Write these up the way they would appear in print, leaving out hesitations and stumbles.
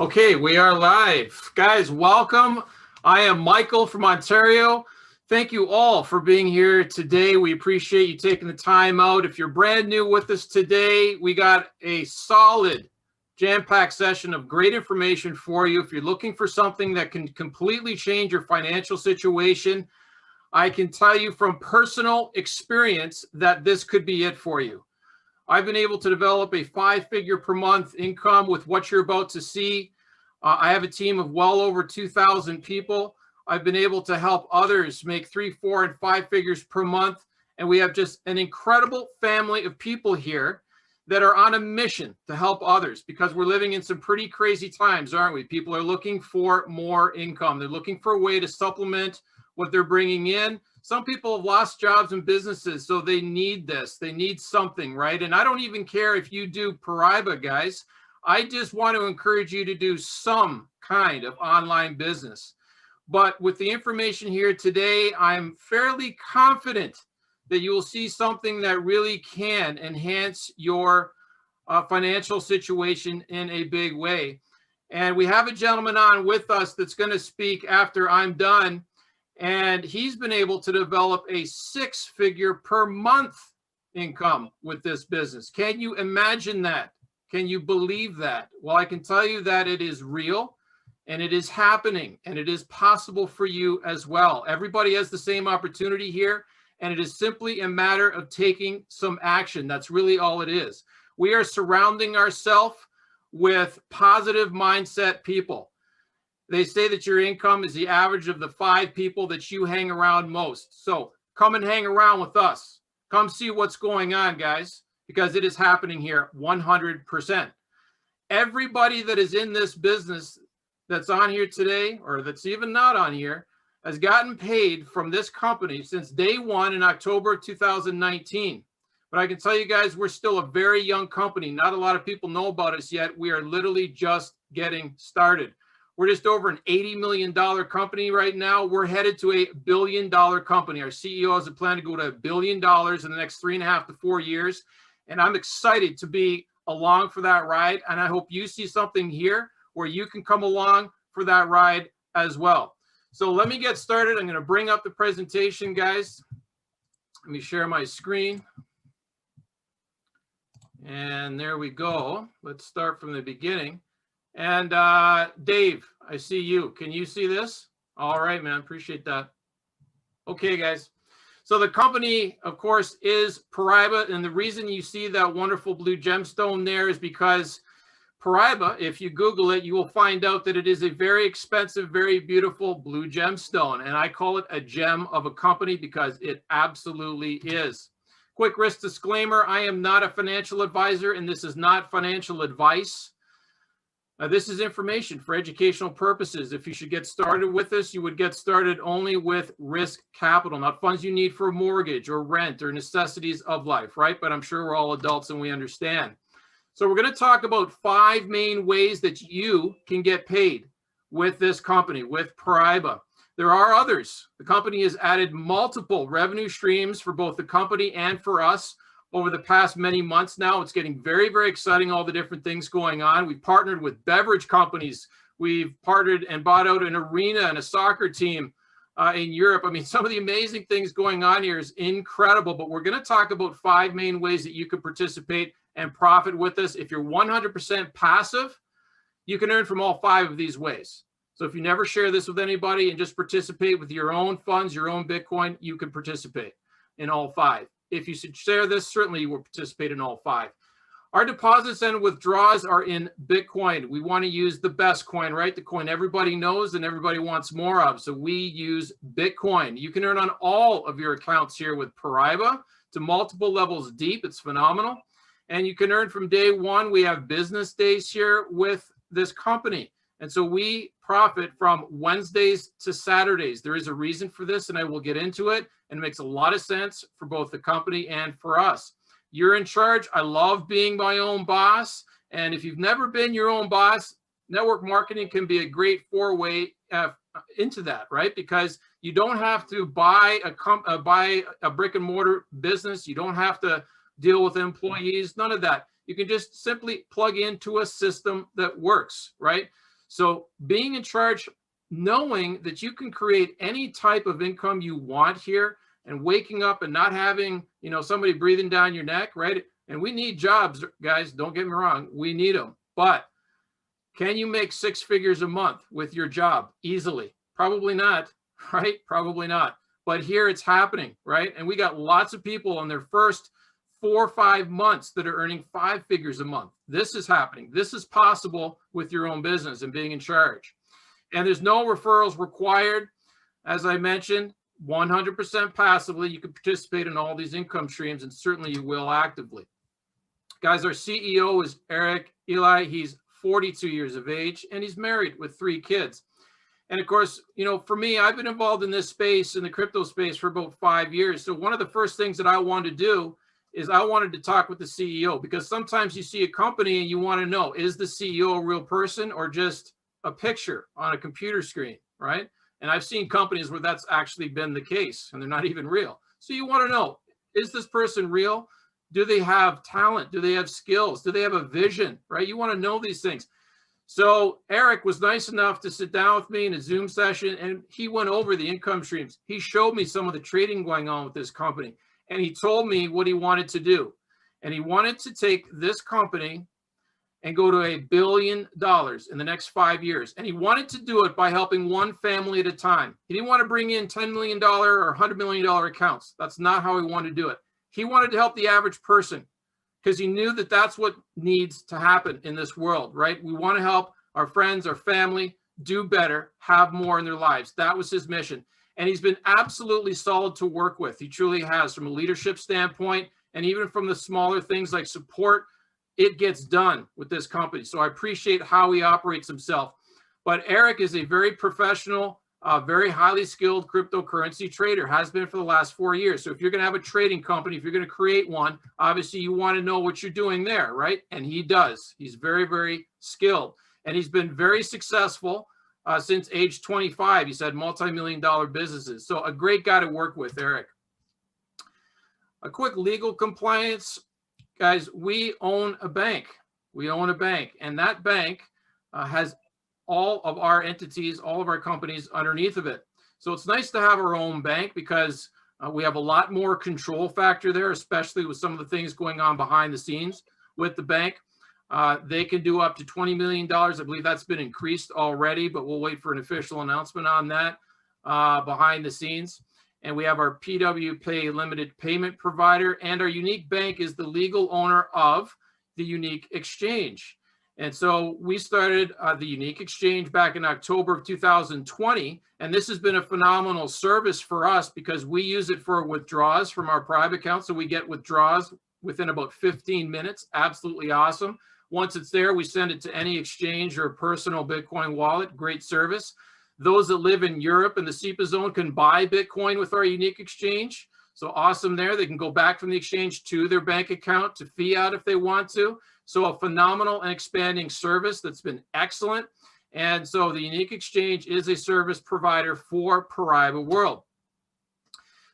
Okay, we are live. Guys, welcome. I am Michael from Ontario. Thank you all for being here today. We appreciate you taking the time out. If you're brand new with us today, we got a solid jam-packed session of great information for you. If you're looking for something that can completely change your financial situation, I can tell you from personal experience that this could be it for you. I've been able to develop a 5-figure per month income with what you're about to see. I have a team of well over 2,000 people. I've been able to help others make 3, 4, and 5 figures per month. And we have just an incredible family of people here that are on a mission to help others because we're living in some pretty crazy times, aren't we? People are looking for more income. They're looking for a way to supplement what they're bringing in. Some people have lost jobs and businesses, so they need this. They need something, right? And I don't even care if you do Paraiba, guys. I just want to encourage you to do some kind of online business. But with the information here today, I'm fairly confident that you will see something that really can enhance your financial situation in a big way. And we have a gentleman on with us that's going to speak after I'm done. And he's been able to develop a 6-figure per month income with this business. Can you imagine that? Can you believe that? Well, I can tell you that it is real and it is happening and it is possible for you as well. Everybody has the same opportunity here, and it is simply a matter of taking some action. That's really all it is. We are surrounding ourselves with positive mindset people. They say that your income is the average of the 5 people that you hang around most. So come and hang around with us. Come see what's going on, guys, because it is happening here 100%. Everybody that is in this business that's on here today, or that's even not on here, has gotten paid from this company since day one in October of 2019. But I can tell you guys, we're still a very young company. Not a lot of people know about us yet. We are literally just getting started. We're just over an $80 million company right now. We're headed to $1 billion company. Our CEO has a plan to go to $1 billion in the next 3.5 to 4 years. And I'm excited to be along for that ride. And I hope you see something here where you can come along for that ride as well. So let me get started. I'm going to bring up the presentation, guys. Let me share my screen. And there we go. Let's start from the beginning. And Dave, I see you. Can you see this? All right, man. Appreciate that. Okay, guys. So the company, of course, is Paraiba. And the reason you see that wonderful blue gemstone there is because Paraiba, if you Google it, you will find out that it is a very expensive, very beautiful blue gemstone. And I call it a gem of a company because it absolutely is. Quick risk disclaimer, I am not a financial advisor, and this is not financial advice. This is information for educational purposes. If you should get started with this, you would get started only with risk capital, not funds you need for a mortgage or rent or necessities of life, right? But I'm sure we're all adults and we understand. So we're going to talk about 5 main ways that you can get paid with this company, with Paraiba. There are others. The company has added multiple revenue streams for both the company and for us over the past many months now. It's getting very, very exciting, all the different things going on. We've partnered with beverage companies. We've partnered and bought out an arena and a soccer team in Europe. I mean, some of the amazing things going on here is incredible, but we're going to talk about 5 main ways that you can participate and profit with this. If you're 100% passive, you can earn from all 5 of these ways. So if you never share this with anybody and just participate with your own funds, your own Bitcoin, you can participate in all 5. If you should share this, certainly you will participate in all 5. Our deposits and withdrawals are in Bitcoin. We want to use the best coin, right? The coin everybody knows and everybody wants more of. So we use Bitcoin. You can earn on all of your accounts here with Paraiba to multiple levels deep. It's phenomenal. And you can earn from day one. We have business days here with this company. And so we profit from Wednesdays to Saturdays. There is a reason for this, and I will get into it. And it makes a lot of sense for both the company and for us. You're in charge. I love being my own boss. And if you've never been your own boss, network marketing can be a great foray into that, right? Because you don't have to buy a brick and mortar business. You don't have to deal with employees, none of that. You can just simply plug into a system that works, right? So being in charge, knowing that you can create any type of income you want here, and waking up and not having, you know, somebody breathing down your neck, right? And we need jobs, guys, don't get me wrong, we need them. But can you make 6 figures a month with your job easily? Probably not, right? Probably not. But here it's happening, right? And we got lots of people on their first 4 or 5 months that are earning 5 figures a month. This is happening. This is possible with your own business and being in charge. And there's no referrals required. As I mentioned, 100% passively, you can participate in all these income streams, and certainly you will actively. Guys, our CEO is Eric Eli. He's 42 years of age, and he's married with 3 kids. And of course, you know, for me, I've been involved in this space, in the crypto space, for about 5 years. So one of the first things that I wanted to do is I wanted to talk with the CEO, because sometimes you see a company and you want to know, is the CEO a real person or just a picture on a computer screen, right? And I've seen companies where that's actually been the case and they're not even real. So you want to know, is this person real? Do they have talent? Do they have skills? Do they have a vision, right? You want to know these things. So Eric was nice enough to sit down with me in a Zoom session, and he went over the income streams. He showed me some of the trading going on with this company, and he told me what he wanted to do. And he wanted to take this company and go to $1 billion in the next 5 years. And he wanted to do it by helping one family at a time. He didn't want to bring in $10 million or $100 million accounts. That's not how he wanted to do it. He wanted to help the average person, because he knew that that's what needs to happen in this world, right? We want to help our friends, our family do better, have more in their lives. That was his mission. And he's been absolutely solid to work with. He truly has, from a leadership standpoint, and even from the smaller things like support. It gets done with this company. So I appreciate how he operates himself. But Eric is a very professional, very highly skilled cryptocurrency trader, has been for the last 4 years. So if you're going to have a trading company, if you're going to create one, obviously you want to know what you're doing there, right? And he does. He's very, very skilled. And he's been very successful since age 25. He's had multi-million-dollar businesses. So a great guy to work with, Eric. A quick legal compliance. Guys, we own a bank. We own a bank, and that bank has all of our entities, all of our companies underneath of it. So it's nice to have our own bank, because we have a lot more control factor there, especially with some of the things going on behind the scenes with the bank. They can do up to $20 million. I believe that's been increased already, but we'll wait for an official announcement on that behind the scenes. And we have our PW Pay limited payment provider, and our unique bank is the legal owner of the unique exchange. And so we started the unique exchange back in October of 2020. And this has been a phenomenal service for us, because we use it for withdrawals from our private account. So we get withdrawals within about 15 minutes. Absolutely awesome. Once it's there, we send it to any exchange or personal Bitcoin wallet. Great service. Those that live in Europe and the SEPA zone can buy Bitcoin with our unique exchange. So awesome there. They can go back from the exchange to their bank account to fiat if they want to. So a phenomenal and expanding service that's been excellent. And so the unique exchange is a service provider for Paraiba World.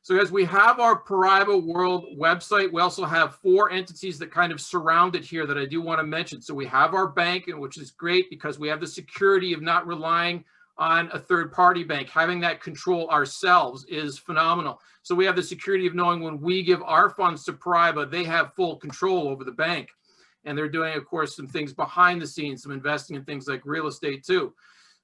So as we have our Paraiba World website, we also have 4 entities that kind of surround it here that I do want to mention. So we have our bank, which is great because we have the security of not relying on a third-party bank. Having that control ourselves is phenomenal. So we have the security of knowing when we give our funds to Paraiba, they have full control over the bank. And they're doing, of course, some things behind the scenes, some investing in things like real estate too.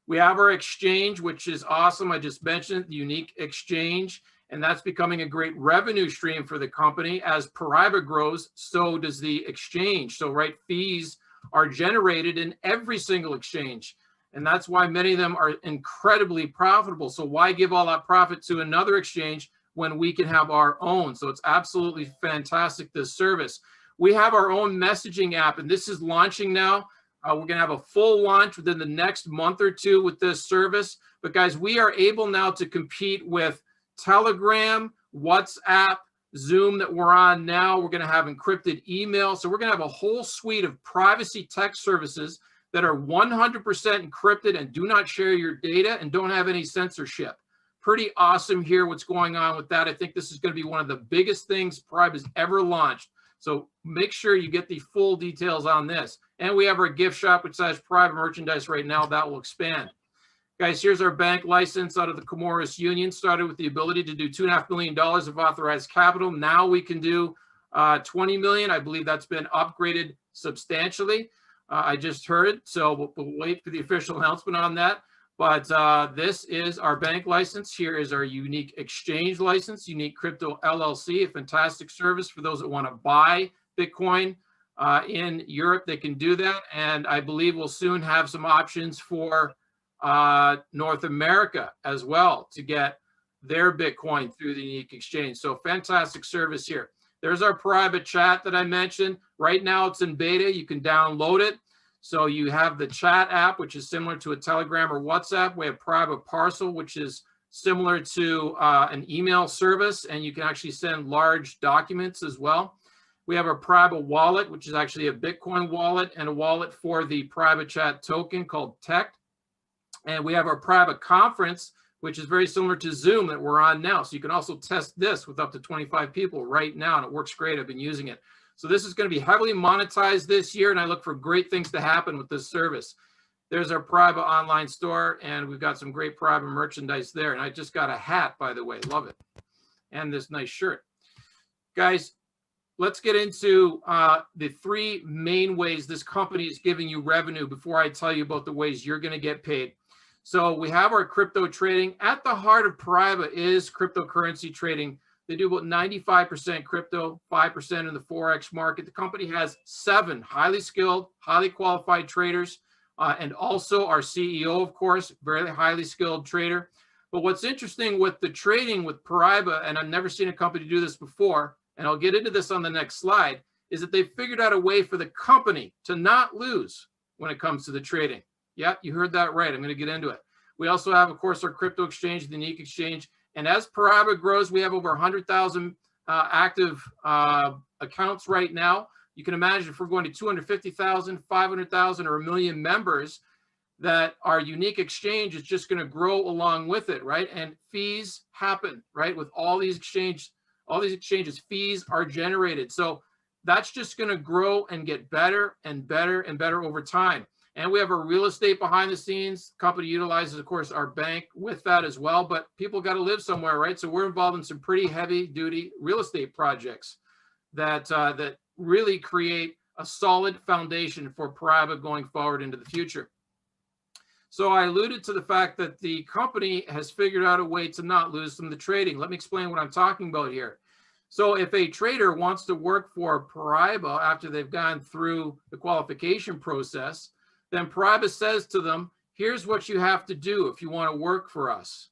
We have our exchange, which is awesome. I just mentioned the unique exchange, and that's becoming a great revenue stream for the company. As Paraiba grows, so does the exchange. So, right, fees are generated in every single exchange. And that's why many of them are incredibly profitable. So why give all that profit to another exchange when we can have our own? So it's absolutely fantastic, this service. We have our own messaging app, and this is launching now. We're going to have a full launch within the next month or 2 with this service. But guys, we are able now to compete with Telegram, WhatsApp, Zoom that we're on now. We're going to have encrypted email. So we're going to have a whole suite of privacy text services that are 100% encrypted and do not share your data and don't have any censorship. Pretty awesome here what's going on with that. I think this is going to be one of the biggest things Paraiba has ever launched. So make sure you get the full details on this. And we have our gift shop, which has private merchandise right now. That will expand. Guys, here's our bank license out of the Comoros Union. Started with the ability to do $2.5 million of authorized capital. Now we can do 20 million. I believe that's been upgraded substantially. I just heard, so we'll wait for the official announcement on that. But this is our bank license. Here is our unique exchange license, Unique Crypto LLC, a fantastic service for those that want to buy Bitcoin in Europe. They can do that. And I believe we'll soon have some options for North America as well to get their Bitcoin through the Unique Exchange. So fantastic service here. There's our private chat that I mentioned. Right now it's in beta. You can download it. So you have the chat app, which is similar to a Telegram or WhatsApp. We have private parcel, which is similar to an email service, and you can actually send large documents as well. We have a private wallet, which is actually a Bitcoin wallet, and a wallet for the private chat token called Tech. And we have our private conference, which is very similar to Zoom that we're on now. So you can also test this with up to 25 people right now, and it works great. I've been using it. So this is going to be heavily monetized this year, and I look for great things to happen with this service. There's our private online store, and we've got some great private merchandise there. And I just got a hat, by the way. Love it. And this nice shirt. Guys, let's get into the three main ways this company is giving you revenue before I tell you about the ways you're going to get paid. So we have our crypto trading. At the heart of Paraiba is cryptocurrency trading. They do about 95% crypto, 5% in the Forex market. The company has 7 highly skilled, highly qualified traders, and also our CEO, of course, very highly skilled trader. But what's interesting with the trading with Paraiba, and I've never seen a company do this before, and I'll get into this on the next slide, is that they've figured out a way for the company to not lose when it comes to the trading. Yeah, you heard that right. I'm going to get into it. We also have, of course, our crypto exchange, the Unique Exchange. And as Paraiba grows, we have over 100,000 active accounts right now. You can imagine if we're going to 250,000, 500,000, or 1 million members, that our Unique Exchange is just going to grow along with it, right? And fees happen, right? With all these exchanges, fees are generated. So that's just going to grow and get better and better and better over time. And we have a real estate behind the scenes. The company utilizes, of course, our bank with that as well. But people got to live somewhere, right? So we're involved in some pretty heavy-duty real estate projects that really create a solid foundation for Paraiba going forward into the future. So I alluded to the fact that the company has figured out a way to not lose from the trading. Let me explain what I'm talking about here. So if a trader wants to work for Paraiba after they've gone through the qualification process, then Paraiba says to them, here's what you have to do if you want to work for us.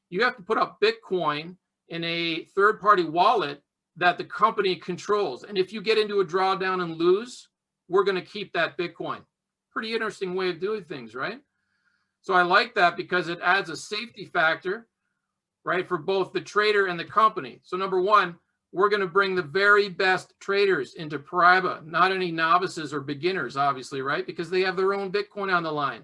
You have to put up Bitcoin in a third-party wallet that the company controls. And if you get into a drawdown and lose, we're going to keep that Bitcoin. Pretty interesting way of doing things, right? So I like that because it adds a safety factor, right, for both the trader and the company. So number one, we're going to bring the very best traders into Paraiba, not any novices or beginners, obviously, right? Because they have their own Bitcoin on the line.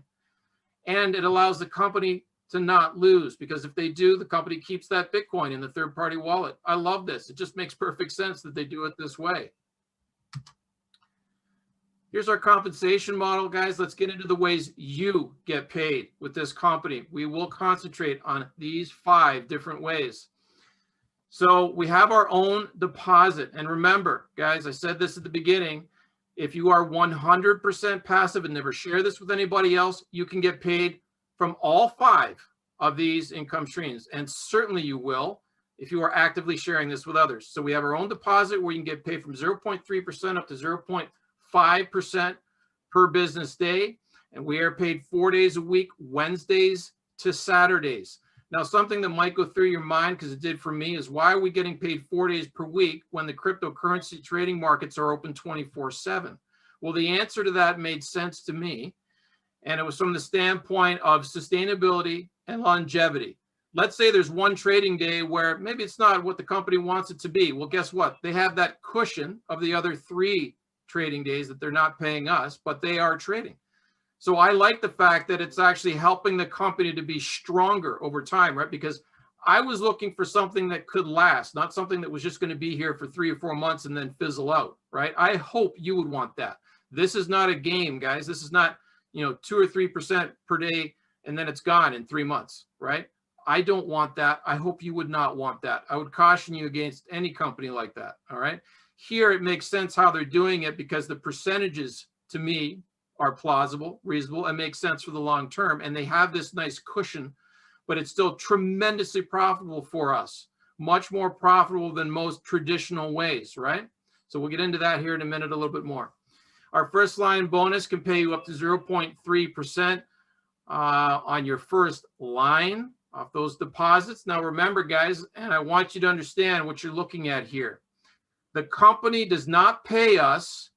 And it allows the company to not lose, because if they do, the company keeps that Bitcoin in the third-party wallet. I love this. It just makes perfect sense that they do it this way. Here's our compensation model, guys. Let's get into the ways you get paid with this company. We will concentrate on these 5 different ways. So we have our own deposit. And remember, guys, I said this at the beginning, if you are 100% passive and never share this with anybody else, you can get paid from all 5 of these income streams. And certainly you will if you are actively sharing this with others. So we have our own deposit where you can get paid from 0.3% up to 0.5% per business day. And we are paid 4 days a week, Wednesdays to Saturdays. Now, something that might go through your mind, because it did for me, is why are we getting paid 4 days per week when the cryptocurrency trading markets are open 24/7? Well, the answer to that made sense to me, and it was from the standpoint of sustainability and longevity. Let's say there's one trading day where maybe it's not what the company wants it to be. Well, guess what? They have that cushion of the other 3 trading days that they're not paying us, but they are trading. So I like the fact that it's actually helping the company to be stronger over time, right? Because I was looking for something that could last, not something that was just going to be here for 3 or 4 months and then fizzle out, right? I hope you would want that. This is not a game, guys. This is not, 2 or 3% per day and then it's gone in 3 months, right? I don't want that. I hope you would not want that. I would caution you against any company like that, all right? Here, it makes sense how they're doing it because the percentages, to me, are plausible, reasonable, and make sense for the long term. And they have this nice cushion, but it's still tremendously profitable for us, much more profitable than most traditional ways, right? So we'll get into that here in a minute a little bit more. Our first line bonus can pay you up to 0.3% on your first line off those deposits. Now remember, guys, and I want you to understand what you're looking at here. The company does not pay us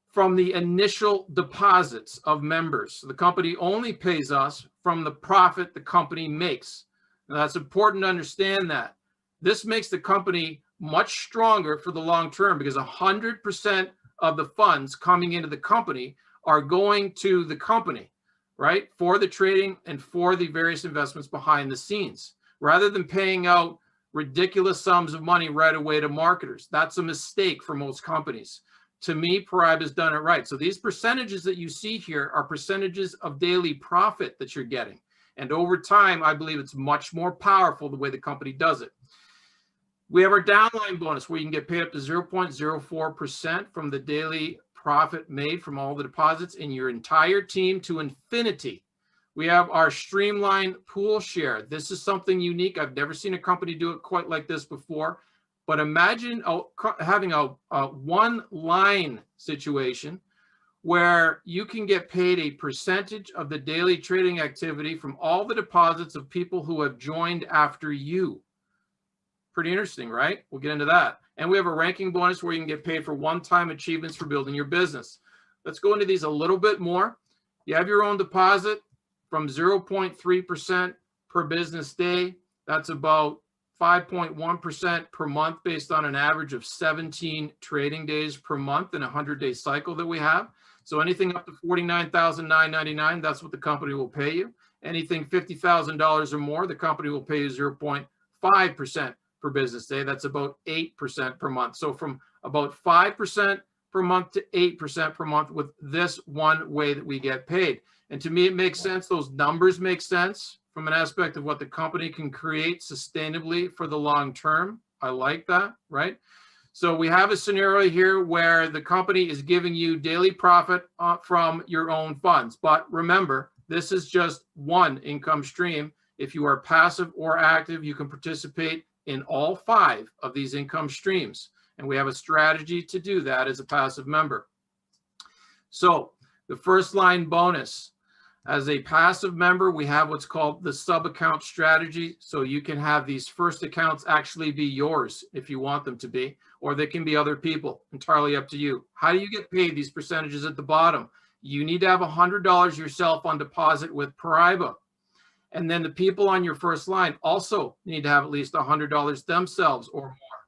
from the initial deposits of members. The company only pays us from the profit the company makes. Now that's important to understand that. This makes the company much stronger for the long term because 100% of the funds coming into the company are going to the company, right? For the trading and for the various investments behind the scenes, rather than paying out ridiculous sums of money right away to marketers. That's a mistake for most companies. To me, Paraiba has done it right. So these percentages that you see here are percentages of daily profit that you're getting. And over time, I believe it's much more powerful the way the company does it. We have our downline bonus where you can get paid up to 0.04% from the daily profit made from all the deposits in your entire team to infinity. We have our streamlined pool share. This is something unique. I've never seen a company do it quite like this before. But imagine having a one line situation where you can get paid a percentage of the daily trading activity from all the deposits of people who have joined after you. Pretty interesting, right? We'll get into that. And we have a ranking bonus where you can get paid for one-time achievements for building your business. Let's go into these a little bit more. You have your own deposit from 0.3% per business day. That's about 5.1% per month based on an average of 17 trading days per month in a 100-day cycle that we have. So anything up to $49,999, that's what the company will pay you. Anything $50,000 or more, the company will pay you 0.5% per business day. That's about 8% per month. So from about 5% per month to 8% per month with this one way that we get paid. And to me, it makes sense. Those numbers make sense from an aspect of what the company can create sustainably for the long term. I like that, right? So we have a scenario here where the company is giving you daily profit from your own funds. But remember, this is just one income stream. If you are passive or active, you can participate in all 5 of these income streams. And we have a strategy to do that as a passive member. So the first line bonus. As a passive member, we have what's called the sub-account strategy. So you can have these first accounts actually be yours if you want them to be, or they can be other people, entirely up to you. How do you get paid these percentages at the bottom? You need to have $100 yourself on deposit with Paraiba. And then the people on your first line also need to have at least $100 themselves or more.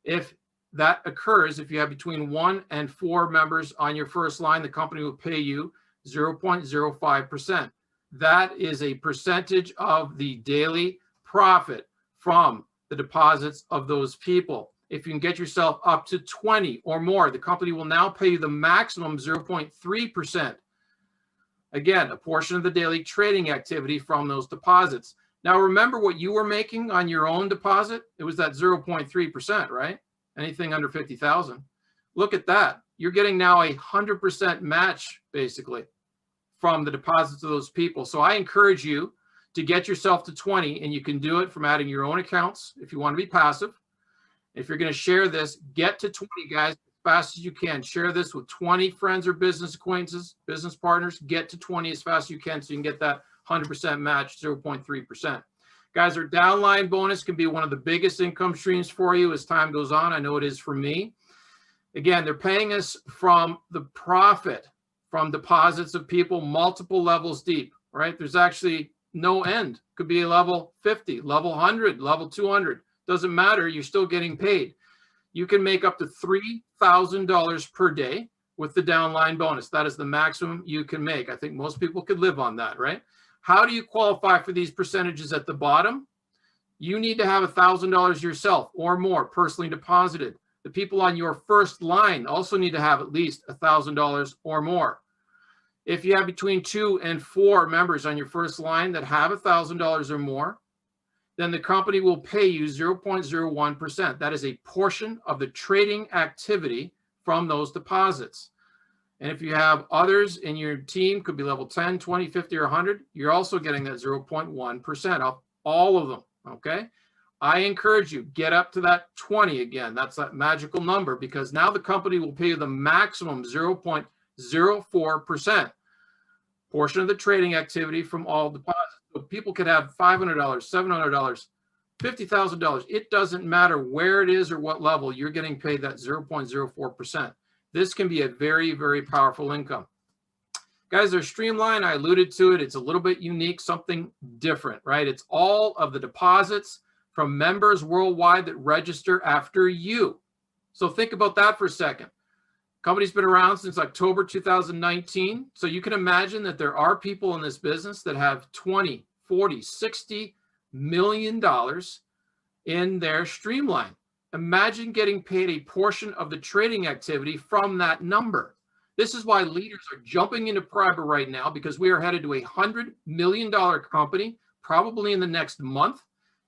If that occurs, if you have between 1 and 4 members on your first line, the company will pay you 0.05%. That is a percentage of the daily profit from the deposits of those people. If you can get yourself up to 20 or more, the company will now pay you the maximum 0.3%. Again, a portion of the daily trading activity from those deposits. Now, remember what you were making on your own deposit? It was that 0.3%, right? Anything under 50,000. Look at that. You're getting now a 100% match, basically, from the deposits of those people. So I encourage you to get yourself to 20, and you can do it from adding your own accounts if you want to be passive. If you're going to share this, get to 20, guys, as fast as you can. Share this with 20 friends or business acquaintances, business partners. Get to 20 as fast as you can so you can get that 100% match, 0.3%. Guys, our downline bonus can be one of the biggest income streams for you as time goes on. I know it is for me. Again, they're paying us from the profit from deposits of people multiple levels deep, right? There's actually no end. Could be a level 50, level 100, level 200. Doesn't matter. You're still getting paid. You can make up to $3,000 per day with the downline bonus. That is the maximum you can make. I think most people could live on that, right? How do you qualify for these percentages at the bottom? You need to have $1,000 yourself or more personally deposited. The people on your first line also need to have at least $1,000 or more. If you have between 2 and 4 members on your first line that have $1,000 or more, then the company will pay you 0.01%. That is a portion of the trading activity from those deposits. And if you have others in your team, could be level 10, 20, 50, or 100, you're also getting that 0.1% off all of them, okay? I encourage you, get up to that 20 again. That's that magical number, because now the company will pay you the maximum 0.04% portion of the trading activity from all deposits. So people could have $500, $700, $50,000. It doesn't matter where it is or what level, you're getting paid that 0.04%. This can be a very, very powerful income. Guys, their streamline, I alluded to it. It's a little bit unique, something different, right? It's all of the deposits from members worldwide that register after you. So think about that for a second. Company's been around since October 2019. So you can imagine that there are people in this business that have 20, 40, 60 million dollars in their streamline. Imagine getting paid a portion of the trading activity from that number. This is why leaders are jumping into Paraiba right now, because we are headed to $100 million company probably in the next month.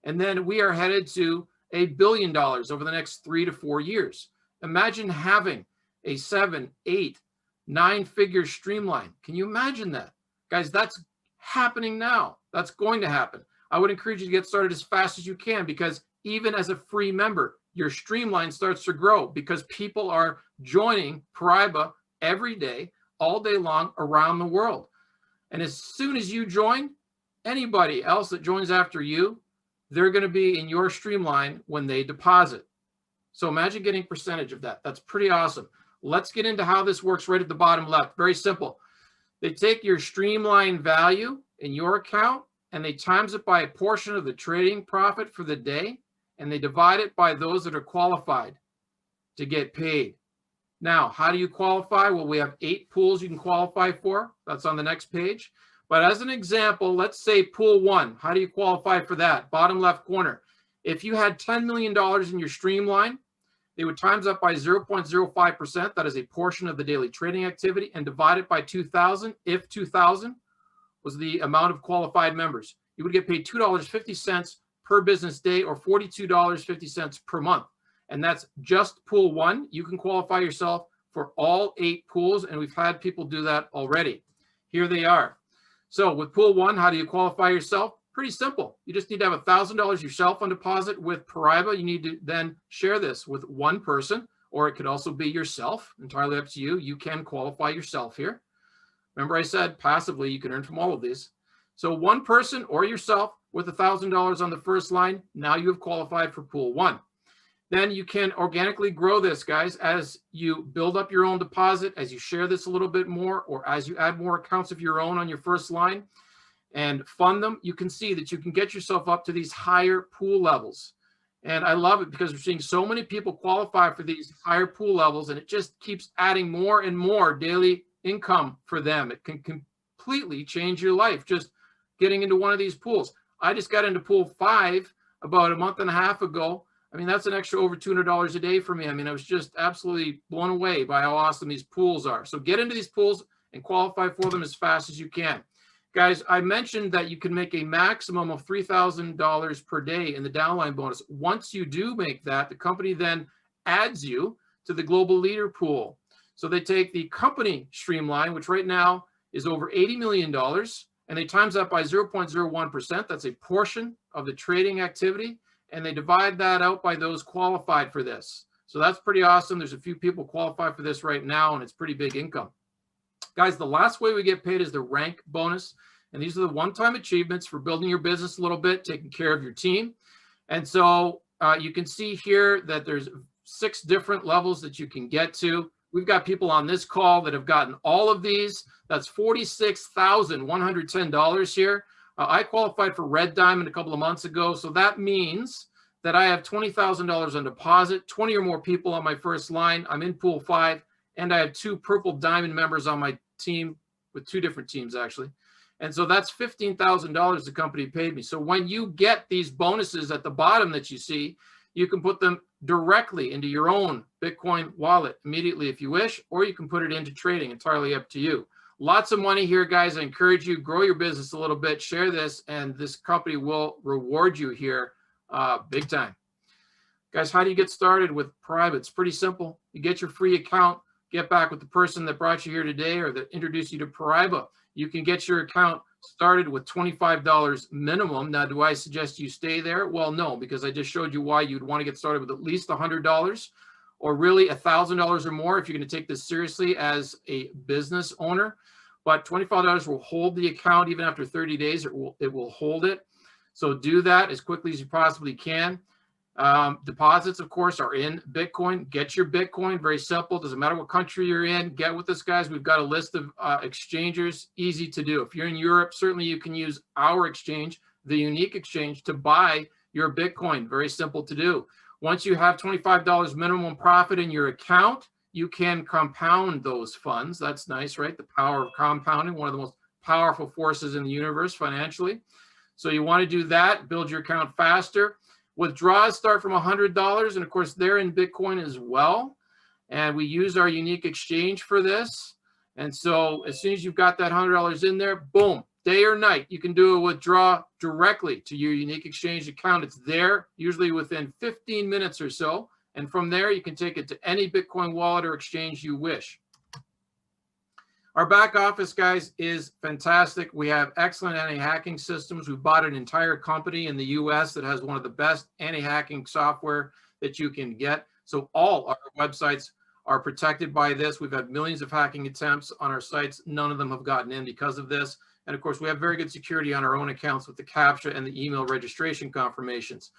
And then we are headed to $1 billion over the next 3 to 4 years. Imagine having a 7, 8, 9-figure streamline. Can you imagine that? Guys, that's happening now. That's going to happen. I would encourage you to get started as fast as you can, because even as a free member, your streamline starts to grow because people are joining Paraiba every day, all day long around the world. And as soon as you join, anybody else that joins after you, they're going to be in your streamline when they deposit. So imagine getting a percentage of that. That's pretty awesome. Let's get into how this works right at the bottom left. Very simple. They take your streamline value in your account and they times it by a portion of the trading profit for the day, and they divide it by those that are qualified to get paid. Now, how do you qualify? Well, we have 8 pools you can qualify for. That's on the next page. But as an example, let's say pool 1. How do you qualify for that? Bottom left corner. If you had $10 million in your streamline, they would times up by 0.05%. That is a portion of the daily trading activity, and divide it by 2,000. If 2,000 was the amount of qualified members, you would get paid $2.50 per business day, or $42.50 per month. And that's just pool 1. You can qualify yourself for all 8 pools, and we've had people do that already. Here they are. So with pool 1, how do you qualify yourself? Pretty simple. You just need to have $1,000 yourself on deposit with Paraiba. You need to then share this with one person, or it could also be yourself. Entirely up to you. You can qualify yourself here. Remember I said passively you can earn from all of these. So one person or yourself with $1,000 on the first line, now you have qualified for pool 1. Then you can organically grow this, guys, as you build up your own deposit, as you share this a little bit more, or as you add more accounts of your own on your first line and fund them. You can see that you can get yourself up to these higher pool levels. And I love it because we're seeing so many people qualify for these higher pool levels, and it just keeps adding more and more daily income for them. It can completely change your life just getting into one of these pools. I just got into pool 5 about a month and a half ago. I mean, that's an extra over $200 a day for me. I mean, I was just absolutely blown away by how awesome these pools are. So get into these pools and qualify for them as fast as you can. Guys, I mentioned that you can make a maximum of $3,000 per day in the downline bonus. Once you do make that, the company then adds you to the global leader pool. So they take the company streamline, which right now is over $80 million, and they times that by 0.01%. That's a portion of the trading activity. And they divide that out by those qualified for this. So that's pretty awesome. There's a few people qualified for this right now, and it's pretty big income. Guys, the last way we get paid is the rank bonus. And these are the one-time achievements for building your business a little bit, taking care of your team. And so you can see here that there's 6 different levels that you can get to. We've got people on this call that have gotten all of these. That's $46,110 here. I qualified for Red Diamond a couple of months ago. So that means that I have $20,000 on deposit, 20 or more people on my first line. I'm in pool 5, and I have 2 Purple Diamond members on my team, with 2 different teams actually. And so that's $15,000 the company paid me. So when you get these bonuses at the bottom that you see, you can put them directly into your own Bitcoin wallet immediately if you wish, or you can put it into trading, entirely up to you. Lots of money here, guys. I encourage you, grow your business a little bit, share this, and this company will reward you here big time. Guys, how do you get started with Paraiba? It's pretty simple. You get your free account, get back with the person that brought you here today or that introduced you to Paraiba. You can get your account started with $25 minimum. Now, do I suggest you stay there? Well, no, because I just showed you why you'd want to get started with at least $100 or really $1,000 or more if you're going to take this seriously as a business owner. But $25 will hold the account even after 30 days. It will hold it. So do that as quickly as you possibly can. Deposits, of course, are in Bitcoin. Get your Bitcoin. Very simple. Doesn't matter what country you're in. Get with us, guys. We've got a list of exchangers. Easy to do. If you're in Europe, certainly you can use our exchange, the unique exchange, to buy your Bitcoin. Very simple to do. Once you have $25 minimum profit in your account, you can compound those funds. That's nice, right? The power of compounding, one of the most powerful forces in the universe financially. So you want to do that, build your account faster. Withdrawals start from $100, and of course, they're in Bitcoin as well. And we use our unique exchange for this. And so as soon as you've got that $100 in there, boom, day or night, you can do a withdraw directly to your unique exchange account. It's there, usually within 15 minutes or so. And from there, you can take it to any Bitcoin wallet or exchange you wish. Our back office, guys, is fantastic. We have excellent anti-hacking systems. We bought an entire company in the US that has one of the best anti-hacking software that you can get. So all our websites are protected by this. We've had millions of hacking attempts on our sites. None of them have gotten in because of this. And of course, we have very good security on our own accounts with the CAPTCHA and the email registration confirmations.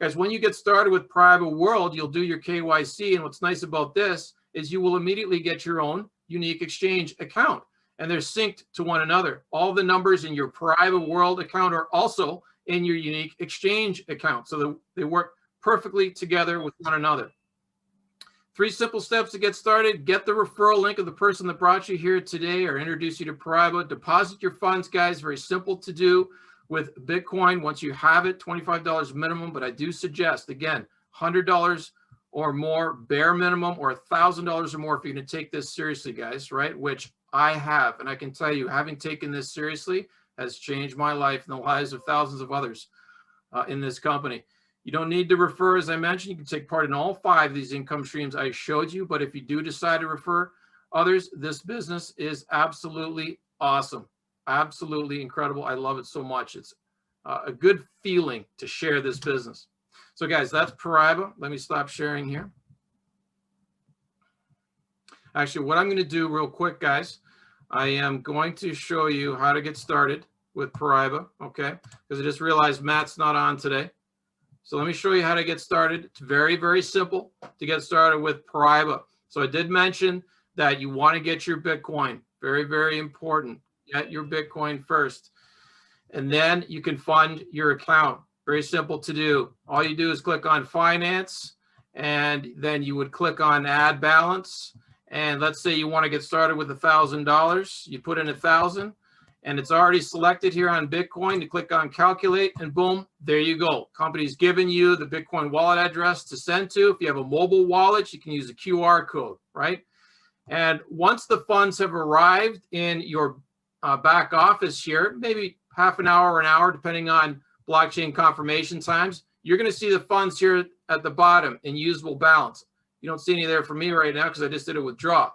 Guys, when you get started with Paraiba World, you'll do your KYC. And what's nice about this is you will immediately get your own unique exchange account, and they're synced to one another. All the numbers in your Paraiba World account are also in your unique exchange account, so they work perfectly together with one another. 3 simple steps to get started. Get the referral link of the person that brought you here today or introduced you to Paraiba. Deposit your funds, guys. Very simple to do with Bitcoin. Once you have it, $25 minimum, but I do suggest, again, $100 or more bare minimum, or $1,000 or more if you're going to take this seriously, guys, right? Which I have. And I can tell you, having taken this seriously has changed my life and the lives of thousands of others in this company. You don't need to refer, as I mentioned. You can take part in all 5 of these income streams I showed you. But if you do decide to refer others, this business is absolutely awesome. Absolutely incredible. I love it so much. It's a good feeling to share this business. So guys, that's Paraiba. Let me stop sharing here. Actually, what I'm going to do real quick, guys, I am going to show you how to get started with Paraiba, okay? Because I just realized Matt's not on today. So let me show you how to get started. It's very, very simple to get started with Paraiba. So I did mention that you want to get your Bitcoin. Very, very important. Get your Bitcoin first. And then you can fund your account. Very simple to do. All you do is click on finance, and then you would click on add balance. And let's say you want to get started with $1,000. You put in 1,000, and it's already selected here on Bitcoin. You click on calculate, and boom, there you go. Company's given you the Bitcoin wallet address to send to. If you have a mobile wallet, you can use a QR code, right? And once the funds have arrived in your back office here, maybe half an hour or an hour, depending on blockchain confirmation times, you're going to see the funds here at the bottom in usable balance. You don't see any there for me right now because I just did a withdraw.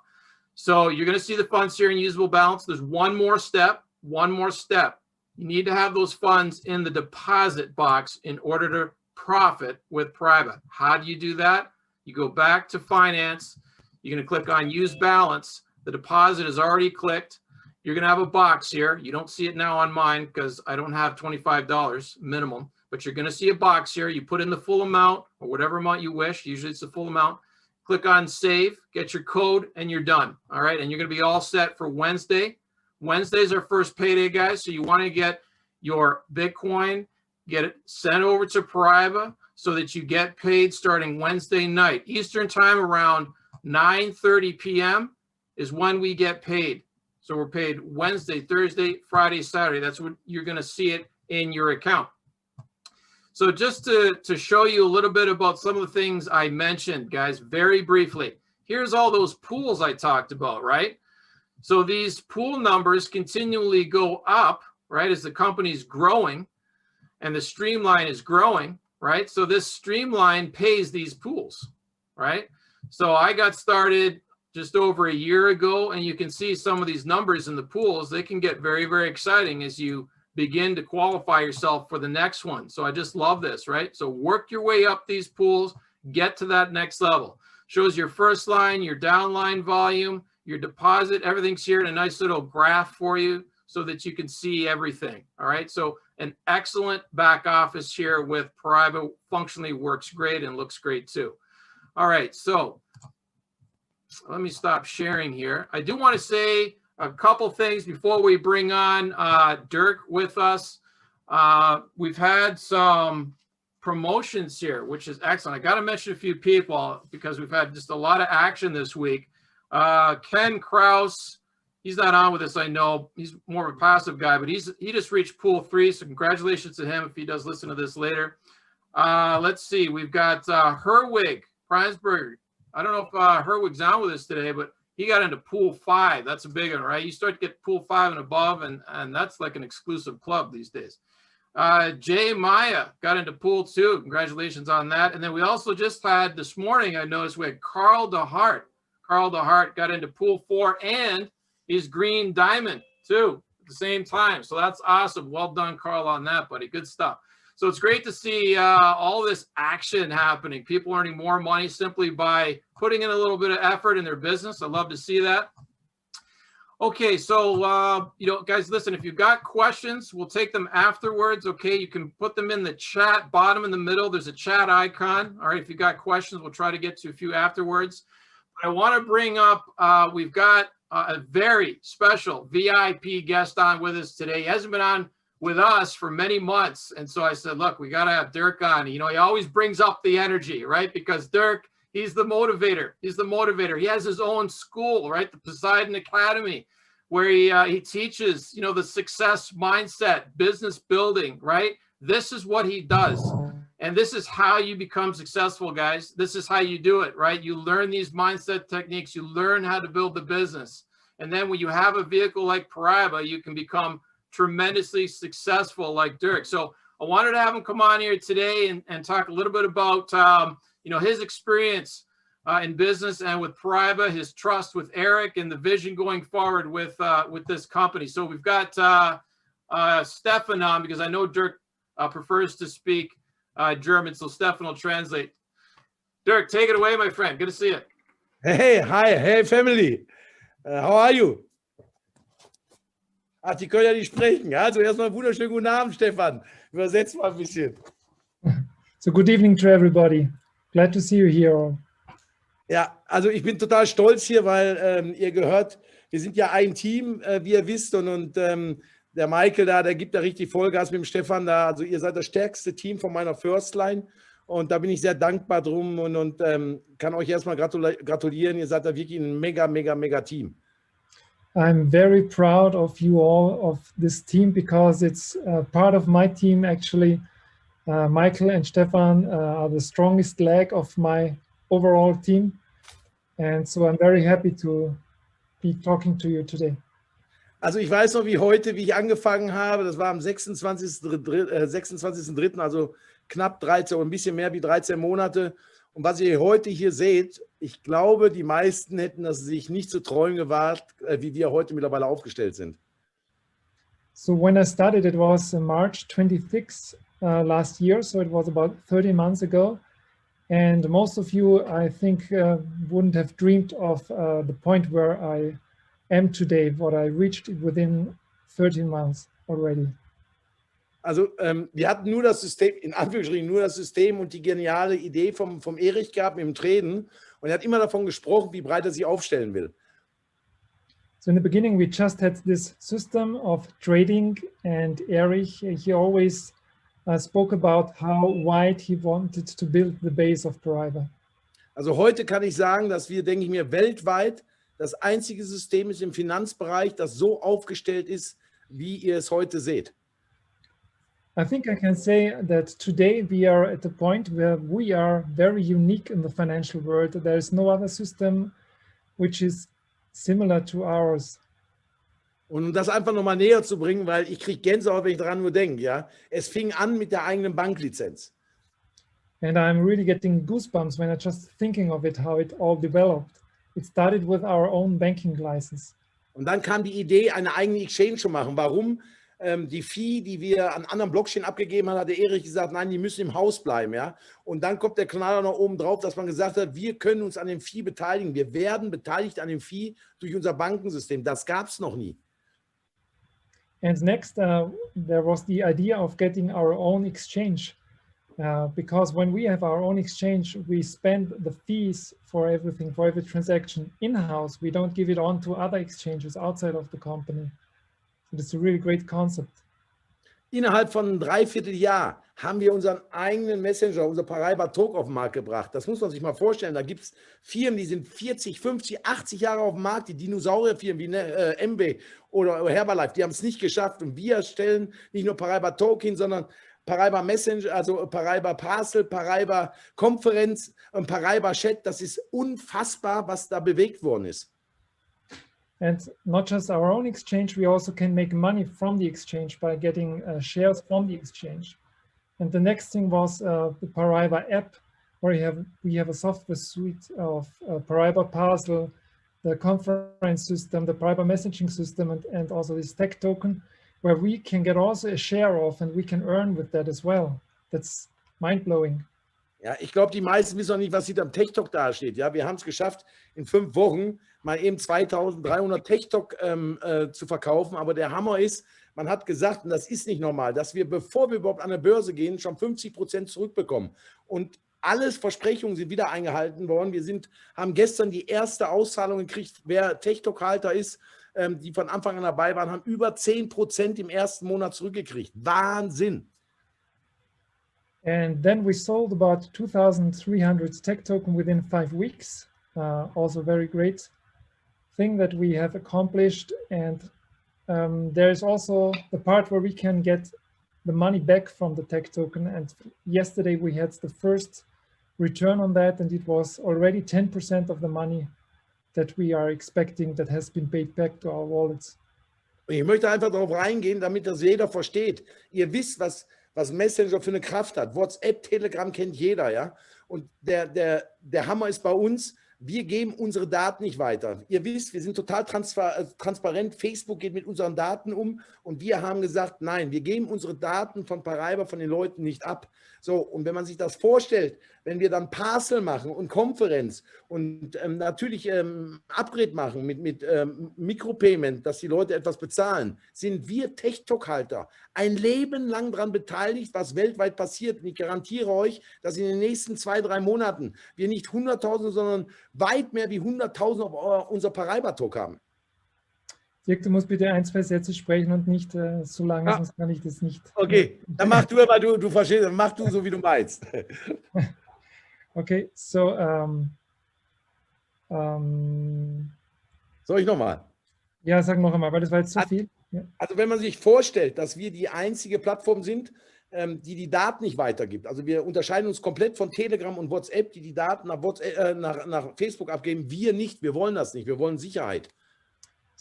So you're going to see the funds here in usable balance. There's one more step. You need to have those funds in the deposit box in order to profit with Paraiba. How do you do that? You go back to finance. You're going to click on use balance. The deposit is already clicked. You're going to have a box here. You don't see it now on mine because I don't have $25 minimum, but you're going to see a box here. You put in the full amount or whatever amount you wish. Usually it's the full amount. Click on save, get your code, and you're done. All right. And you're going to be all set for Wednesday. Wednesday's our first payday, guys. So you want to get your Bitcoin, get it sent over to Paraiba so that you get paid starting Wednesday night. Eastern time around 9:30 p.m. is when we get paid. So we're paid Wednesday, Thursday, Friday, Saturday. That's what you're going to see it in your account. So just to show you a little bit about some of the things I mentioned, guys, very briefly. Here's all those pools I talked about, right? So these pool numbers continually go up, right, as the company's growing and the streamline is growing, right? So this streamline pays these pools, right? So I got started just over a year ago, and you can see some of these numbers in the pools. They can get very, very exciting as you begin to qualify yourself for the next one. So I just love this, right? So work your way up these pools, get to that next level. Shows your first line, your downline volume, your deposit, everything's here in a nice little graph for you so that you can see everything. All right. So an excellent back office here with Paraiba functionally works great and looks great too. All right. So let me stop sharing here. I do want to say a couple things before we bring on Dirk with us. We've had some promotions here, which is excellent. I got to mention a few people because we've had just a lot of action this week. Ken Kraus, he's not on with us, I know. He's more of a passive guy, but he just reached pool 3, so congratulations to him if he does listen to this later. Let's see, we've got Herwig Prinsberg. I don't know if Herwig's on with us today, but he got into pool 5. That's a big one, right? You start to get pool 5 and above, and that's like an exclusive club these days. Jay Maya got into pool 2. Congratulations on that. And then we also just had this morning, I noticed we had Carl DeHart. Carl DeHart got into pool 4 and he's green diamond too at the same time. So that's awesome. Well done, Carl, on that, buddy. Good stuff. So it's great to see all this action happening. People earning more money simply by putting in a little bit of effort in their business. I love to see that. Okay, so, you know, guys, listen, if you've got questions, we'll take them afterwards, okay? You can put them in the chat, bottom in the middle. There's a chat icon. All right, if you've got questions, we'll try to get to a few afterwards. I want to bring up, we've got a very special VIP guest on with us today. He hasn't been on with us for many months. And so I said, look, we got to have Dirk on. You know, he always brings up the energy, right? Because Dirk, he's the motivator. He's the motivator. He has his own school, right? The Poseidon Academy, where he teaches, you know, the success mindset, business building, right? This is what he does. And this is how you become successful, guys. This is how you do it, right? You learn these mindset techniques. You learn how to build the business. And then when you have a vehicle like Paraiba, you can become tremendously successful like Dirk. So I wanted to have him come on here today and talk a little bit about, you know, his experience in business and with Paraiba, his trust with Eric, and the vision going forward with this company. So we've got Stefan on because I know Dirk prefers to speak German, so Stefan will translate. Dirk, take it away, my friend. Good to see you. Hey, hi, hey family. How are you? Ach, die können ja nicht sprechen. Also erstmal wunderschönen guten Abend, Stefan. Übersetzt mal ein bisschen. So good evening to everybody. Glad to see you here. Ja, also ich bin total stolz hier, weil ihr gehört, wir sind ja ein Team, wie ihr wisst, und der Michael da, der gibt da richtig Vollgas mit dem Stefan da. Also ihr seid das stärkste Team von meiner First Line und da bin ich sehr dankbar drum und kann euch erstmal gratulieren. Ihr seid da wirklich ein mega Team. I'm very proud of you all, of this team, because it's part of my team actually. Michael and Stefan are the strongest leg of my overall team. And so I'm very happy to be talking to you today. Also ich weiß noch wie heute, wie ich angefangen habe, das war am 26.03., also knapp 13, ein bisschen mehr wie 13 Monate. Und was ihr heute hier seht, ich glaube, die meisten hätten das sich nicht zu träumen gewagt, wie wir heute mittlerweile aufgestellt sind. So when I started, it was March 26 last year, so it was about 30 months ago. And most of you, I think, wouldn't have dreamed of the point where I am today, what I reached within 13 months already. Also wir hatten nur das System, in Anführungsstrichen nur das System und die geniale Idee vom Erich gehabt mit dem Traden, und er hat immer davon gesprochen, wie breit er sich aufstellen will. So in the beginning, we just had this system of trading, and Erich, he always spoke about how wide he wanted to build the base of Paraiba. Also heute kann ich sagen, dass wir, denke ich mir, weltweit das einzige System ist im Finanzbereich, das so aufgestellt ist, wie ihr es heute seht. I think I can say that today we are at a point where we are very unique in the financial world. There is no other system which is similar to ours. Und um das einfach nochmal näher zu bringen, weil ich kriege Gänsehaut, wenn ich daran nur denke, ja. Es fing an mit der eigenen Banklizenz. And I'm really getting goosebumps when I'm just thinking of it, how it all developed. It started with our own banking license. Und dann kam die Idee, eine eigene Exchange zu machen. Warum? Die Fee, die wir an anderen Blockchain abgegeben haben, hat der Erich gesagt, nein, die müssen im Haus bleiben. Ja? Und dann kommt der Knaller noch oben drauf, dass man gesagt hat, wir können uns an dem Fee beteiligen. Wir werden beteiligt an dem Fee durch unser Bankensystem. Das gab es noch nie. And next, there was the idea of getting our own exchange. Because when we have our own exchange, we spend the fees for everything, for every transaction in-house. We don't give it on to other exchanges outside of the company. So that's a really great concept. Innerhalb von einem Dreivierteljahr haben wir unseren eigenen Messenger, unser Paraiba Talk auf den Markt gebracht. Das muss man sich mal vorstellen. Da gibt es Firmen, die sind 40, 50, 80 Jahre auf dem Markt. Die Dinosaurierfirmen wie MB oder Herbalife, die haben es nicht geschafft. Und wir stellen nicht nur Paraiba Talk hin, sondern Paraiba Messenger, also Paraiba Parcel, Paraiba Konferenz und Paraiba Chat. Das ist unfassbar, was da bewegt worden ist. And not just our own exchange, we also can make money from the exchange by getting shares from the exchange. And the next thing was the Paraiba app, where we have a software suite of Paraiba Parcel, the conference system, the Paraiba messaging system, and also this tech token, where we can get also a share of, and we can earn with that as well. That's mind-blowing. Ja, ich glaube, die meisten wissen noch nicht, was hinter dem Tech-Talk dasteht. Ja, wir haben es geschafft, in 5 Wochen mal eben 2300 Tech-Talk zu verkaufen. Aber der Hammer ist, man hat gesagt, und das ist nicht normal, dass wir, bevor wir überhaupt an der Börse gehen, schon 50% zurückbekommen. Und alles Versprechungen sind wieder eingehalten worden. Wir haben gestern die erste Auszahlung gekriegt, wer Tech-Talk-Halter ist, die von Anfang an dabei waren, haben über 10% im ersten Monat zurückgekriegt. Wahnsinn! And then we sold about 2,300 tech token within 5 weeks. Also very great thing that we have accomplished. And there is also the part where we can get the money back from the tech token. And yesterday we had the first return on that, and it was already 10% of the money that we are expecting that has been paid back to our wallets. Ich möchte einfach darauf reingehen, damit das jeder versteht. Ihr wisst, was Messenger für eine Kraft hat. WhatsApp, Telegram kennt jeder, ja. Und der Hammer ist bei uns, wir geben unsere Daten nicht weiter. Ihr wisst, wir sind total transparent. Facebook geht mit unseren Daten um und wir haben gesagt, nein, wir geben unsere Daten von Paraiba, von den Leuten nicht ab. So, und wenn man sich das vorstellt, wenn wir dann Parcel machen und Konferenz und natürlich Upgrade machen mit Micropayment, dass die Leute etwas bezahlen, sind wir Tech-Talk-Halter ein Leben lang daran beteiligt, was weltweit passiert. Und ich garantiere euch, dass in den nächsten 2, 3 Monaten wir nicht 100.000, sondern weit mehr wie 100.000 auf unser Paraiba-Talk haben. Dirk, du musst bitte 1, 2 Sätze sprechen und nicht so lange, sonst kann ich das nicht. Okay, dann mach du, aber du verstehst, dann mach du so, wie du meinst. Okay, so soll ich nochmal? Ja, sag noch einmal, weil das war jetzt zu viel. Ja. Also wenn man sich vorstellt, dass wir die einzige Plattform sind, die Daten nicht weitergibt. Also wir unterscheiden uns komplett von Telegram und WhatsApp, die Daten nach Facebook abgeben. Wir nicht, wir wollen das nicht, wir wollen Sicherheit.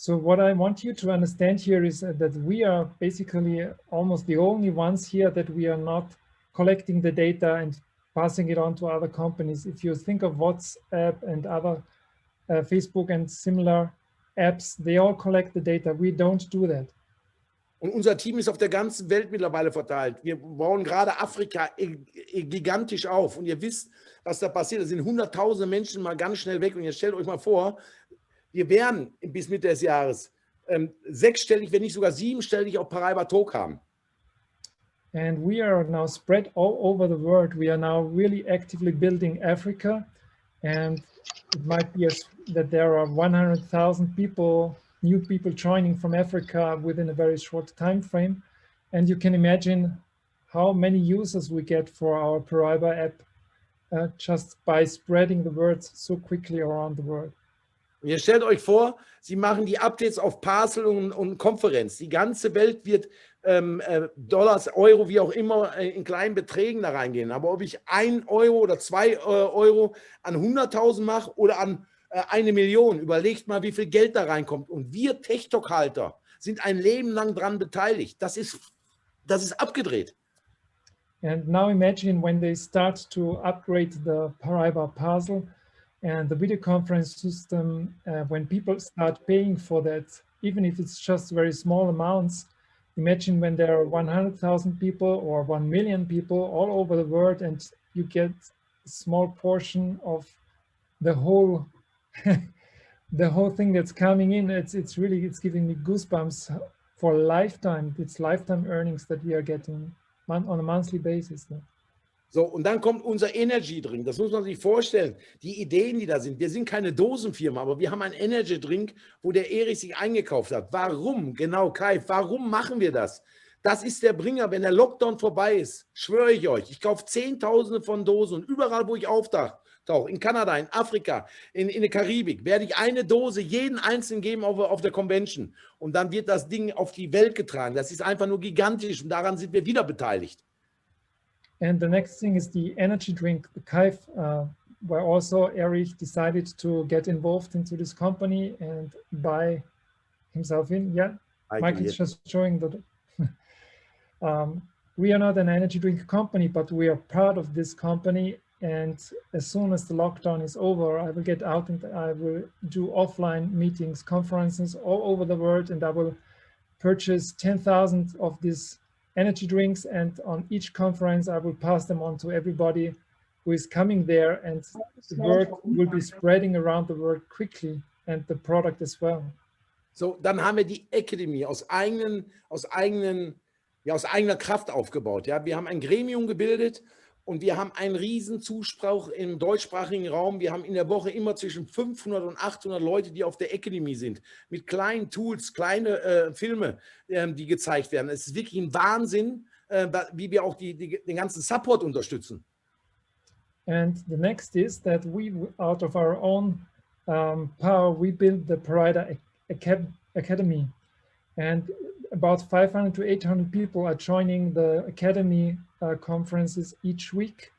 So what I want you to understand here is that we are basically almost the only ones here that we are not collecting the data and passing it on to other companies. If you think of WhatsApp and other Facebook and similar apps, they all collect the data. We don't do that. Und unser Team ist auf der ganzen Welt mittlerweile verteilt. Wir bauen gerade Afrika gigantisch auf. Und ihr wisst, was da passiert. Da sind hunderttausende Menschen mal ganz schnell weg. Und jetzt stellt euch mal vor, wir werden bis Mitte des Jahres 6-stellig, wenn nicht sogar 7-stellig auf Paraiba Talk haben. And we are now spread all over the world. We are now really actively building Africa. And it might be that there are 100,000 people, new people joining from Africa within a very short time frame. And you can imagine how many users we get for our Paraiba app just by spreading the words so quickly around the world. Und ihr stellt euch vor, sie machen die Updates auf Parcel und Konferenz. Die ganze Welt wird Dollars, Euro, wie auch immer, in kleinen Beträgen da reingehen. Aber ob ich 1 Euro oder 2 Euro an 100.000 mache oder an 1 Million, überlegt mal, wie viel Geld da reinkommt. Und wir Tech-Talk-Halter sind ein Leben lang dran beteiligt. Das ist abgedreht. And now imagine when they start to upgrade the Paraiba parcel and the video conference system, when people start paying for that, even if it's just very small amounts. Imagine when there are 100,000 people or 1 million people all over the world and you get a small portion of the whole the whole thing that's coming in. It's giving me goosebumps for a lifetime. It's lifetime earnings that we are getting on a monthly basis. Ne? So, und dann kommt unser Energy Drink. Das muss man sich vorstellen. Die Ideen, die da sind. Wir sind keine Dosenfirma, aber wir haben einen Energy Drink, wo der Erich sich eingekauft hat. Warum? Genau, Kai, warum machen wir das? Das ist der Bringer, wenn der Lockdown vorbei ist, schwöre ich euch, ich kaufe Zehntausende von Dosen und überall, wo ich auftauche, in Kanada, in Afrika, in der Karibik, werde ich eine Dose jeden Einzelnen geben auf der Convention. Und dann wird das Ding auf die Welt getragen. Das ist einfach nur gigantisch und daran sind wir wieder beteiligt. And the next thing is the energy drink, the Kaif, where also Erich decided to get involved into this company and buy himself in. Yeah, Michael is just showing that we are not an energy drink company, but we are part of this company. And as soon as the lockdown is over, I will get out and I will do offline meetings, conferences all over the world, and I will purchase 10,000 of these energy drinks, and on each conference I will pass them on to everybody who is coming there, and the word will be spreading around the world quickly, and the product as well. So, dann haben wir die Academy aus eigener Kraft aufgebaut. Ja? Wir haben ein Gremium gebildet und wir haben einen riesen Zuspruch im deutschsprachigen Raum. Wir haben in der Woche immer zwischen 500 und 800 Leute, die auf der Academy sind, mit kleinen Tools, kleine Filme, die gezeigt werden. Es ist wirklich ein Wahnsinn, wie wir auch den ganzen Support unterstützen. And the next is that we, out of our own power, we built the Paraiba Academy. And about 500 to 800 people are joining the Academy conferences each week,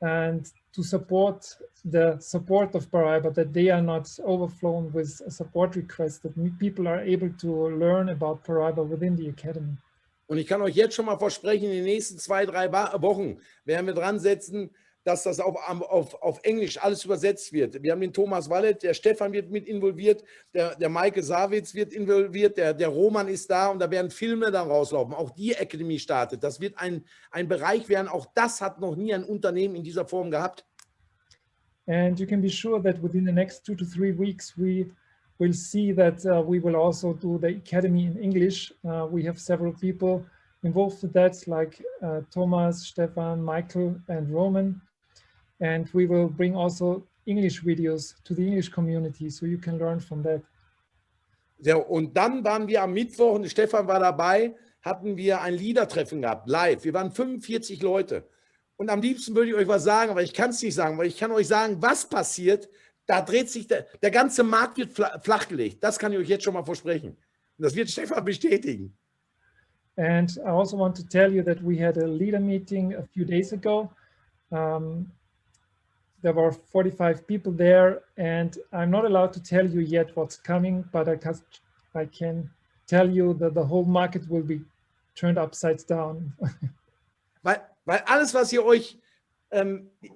and to support the support of Paraiba, that they are not overflown with support requests, that people are able to learn about Paraiba within the Academy. Und ich kann euch jetzt schon mal versprechen, in den nächsten 2-3 Wochen werden wir dran setzen, dass das auf Englisch alles übersetzt wird. Wir haben den Thomas Wallet, der Stefan wird mit involviert, der Maike Sawitz wird involviert, der Roman ist da und da werden Filme dann rauslaufen. Auch die Academy startet. Das wird ein Bereich werden, auch das hat noch nie ein Unternehmen in dieser Form gehabt. And you can be sure that within the next 2 to 3 weeks, we will see that we will also do the Academy in English. We have several people involved with that, like Thomas, Stefan, Michael, and Roman. And we will bring also English videos to the English community, so you can learn from that. Ja, und dann waren wir am Mittwoch, und Stefan war dabei, hatten wir ein Leader-Treffen gehabt, live. Wir waren 45 Leute. Und am liebsten würde ich euch was sagen, aber ich kann es nicht sagen, weil ich kann euch sagen, was passiert. Da dreht sich, der ganze Markt wird flachgelegt. Das kann ich euch jetzt schon mal versprechen. Und das wird Stefan bestätigen. And I also want to tell you that we had a leader meeting a few days ago. There were 45 people there, and I'm not allowed to tell you yet what's coming, but I can tell you that the whole market will be turned upside down. Weil alles, was ihr euch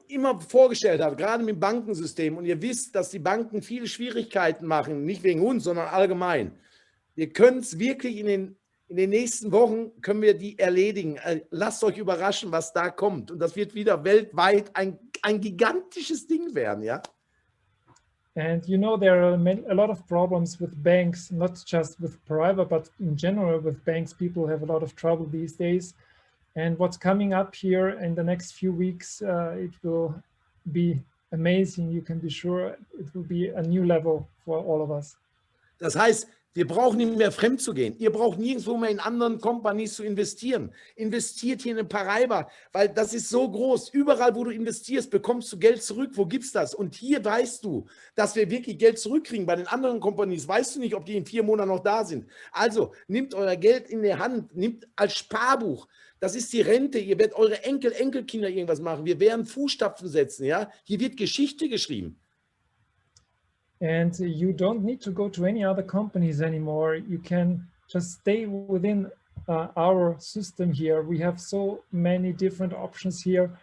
immer vorgestellt habt, gerade mit dem Bankensystem, und ihr wisst, dass die Banken viele Schwierigkeiten machen, nicht wegen uns, sondern allgemein. Wir können es wirklich in den nächsten Wochen können wir die erledigen. Lasst euch überraschen, was da kommt. Und das wird wieder weltweit ein gigantisches Ding werden, ja? And you know, there are a lot of problems with banks, not just with Paraiba, but in general with banks. People have a lot of trouble these days. And what's coming up here in the next few weeks, it will be amazing. You can be sure it will be a new level for all of us. Das heißt, Wir brauchen nicht mehr fremd zu gehen. Ihr braucht nirgendwo mehr in anderen Companies zu investieren. Investiert hier in Paraiba, weil das ist so groß. Überall, wo du investierst, bekommst du Geld zurück. Wo gibt's das? Und hier weißt du, dass wir wirklich Geld zurückkriegen. Bei den anderen Companies weißt du nicht, ob die in 4 Monaten noch da sind. Also nehmt euer Geld in die Hand, nehmt als Sparbuch. Das ist die Rente. Ihr werdet eure Enkelkinder irgendwas machen. Wir werden Fußstapfen setzen. Ja? Hier wird Geschichte geschrieben. And you don't need to go to any other companies anymore. You can just stay within our system here. We have so many different options here,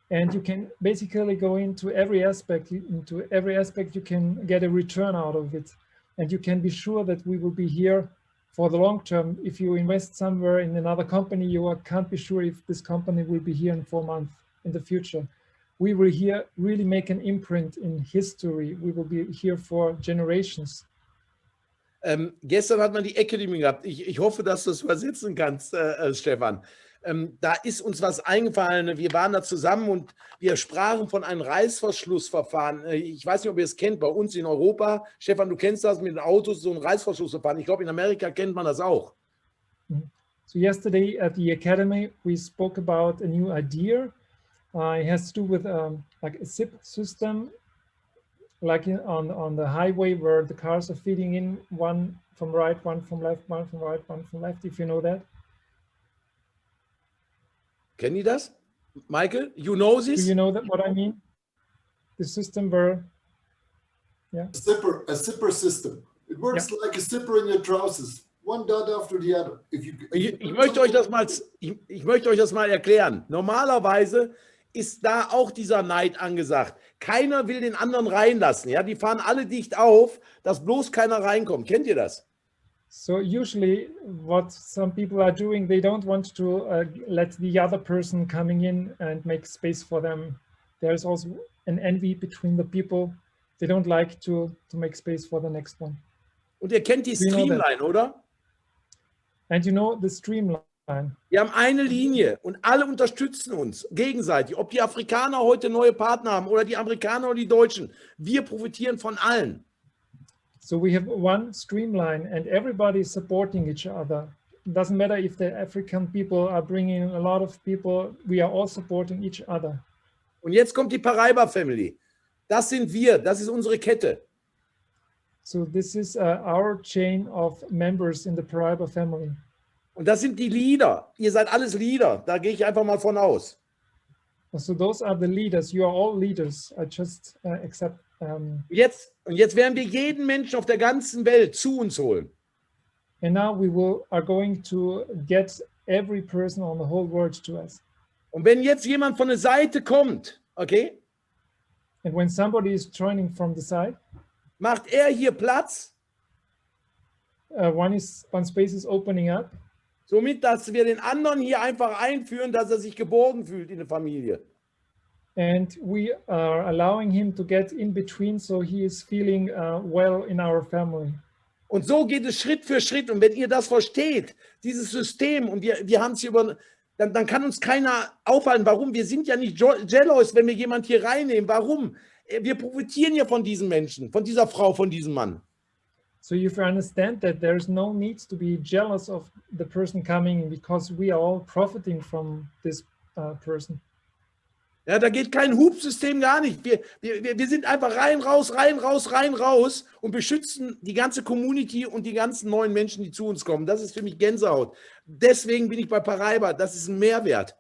and you can basically go into every aspect. Into every aspect, you can get a return out of it, and you can be sure that we will be here for the long term. If you invest somewhere in another company, you can't be sure if this company will be here in 4 months in the future. We will here really make an imprint in history. We will be here for generations. Gestern hat man die Academy gehabt. Ich hoffe, dass du es übersetzen kannst, Stefan. Da ist uns was eingefallen. Wir waren da zusammen und wir sprachen von einem Reißverschlussverfahren. Ich weiß nicht, ob ihr es kennt, bei uns in Europa. Stefan, du kennst das mit den Autos, so ein Reißverschlussverfahren. Ich glaube, in Amerika kennt man das auch. So yesterday at the Academy, we spoke about a new idea. It has to do with like a zip system, like on the highway where the cars are feeding in, one from right, one from left, one from right, one from left, if you know that. Kennen die das? Michael, you know this? Do you know that what I mean? The system where, yeah. A zipper system. It works like a zipper in your trousers. One dot after the other. Ich möchte euch das mal erklären. Normalerweise ist da auch dieser Neid angesagt. Keiner will den anderen reinlassen. Ja? Die fahren alle dicht auf, dass bloß keiner reinkommt. Kennt ihr das? So usually what some people are doing, they don't want to let the other person coming in and make space for them. There's also an envy between the people. They don't like to make space for the next one. Und ihr kennt die Streamline, oder? And you know the streamline. Wir haben eine Linie und alle unterstützen uns gegenseitig. Ob die Afrikaner heute neue Partner haben oder die Amerikaner oder die Deutschen. Wir profitieren von allen. So we have one streamline and everybody is supporting each other. It doesn't matter if the African people are bringing a lot of people, we are all supporting each other. Und jetzt kommt die Paraiba Family. Das sind wir, das ist unsere Kette. So this is our chain of members in the Paraiba family. Und das sind die Leader. Ihr seid alles Leader. Da gehe ich einfach mal von aus. So those are the leaders. You are all leaders. I just accept. Jetzt werden wir jeden Menschen auf der ganzen Welt zu uns holen. And now are going to get every person on the whole world to us. Und wenn jetzt jemand von der Seite kommt, okay? And when somebody is joining from the side, macht er hier Platz. One space is opening up. Somit, dass wir den anderen hier einfach einführen, dass er sich geborgen fühlt in der Familie. And we are allowing him to get in between, so he is feeling well in our family. Und so geht es Schritt für Schritt. Und wenn ihr das versteht, dieses System, und wir haben es hier dann kann uns keiner aufhalten. Warum? Wir sind ja nicht jealous, wenn wir jemand hier reinnehmen. Warum? Wir profitieren ja von diesen Menschen, von dieser Frau, von diesem Mann. So you understand that there's no need to be jealous of the person coming because we are all profiting from this person. Ja, da geht kein Hubsystem, gar nicht. Wir sind einfach rein, raus und beschützen die ganze Community und die ganzen neuen Menschen, die zu uns kommen. Das ist für mich Gänsehaut. Deswegen bin ich bei Paraiba. Das ist ein Mehrwert.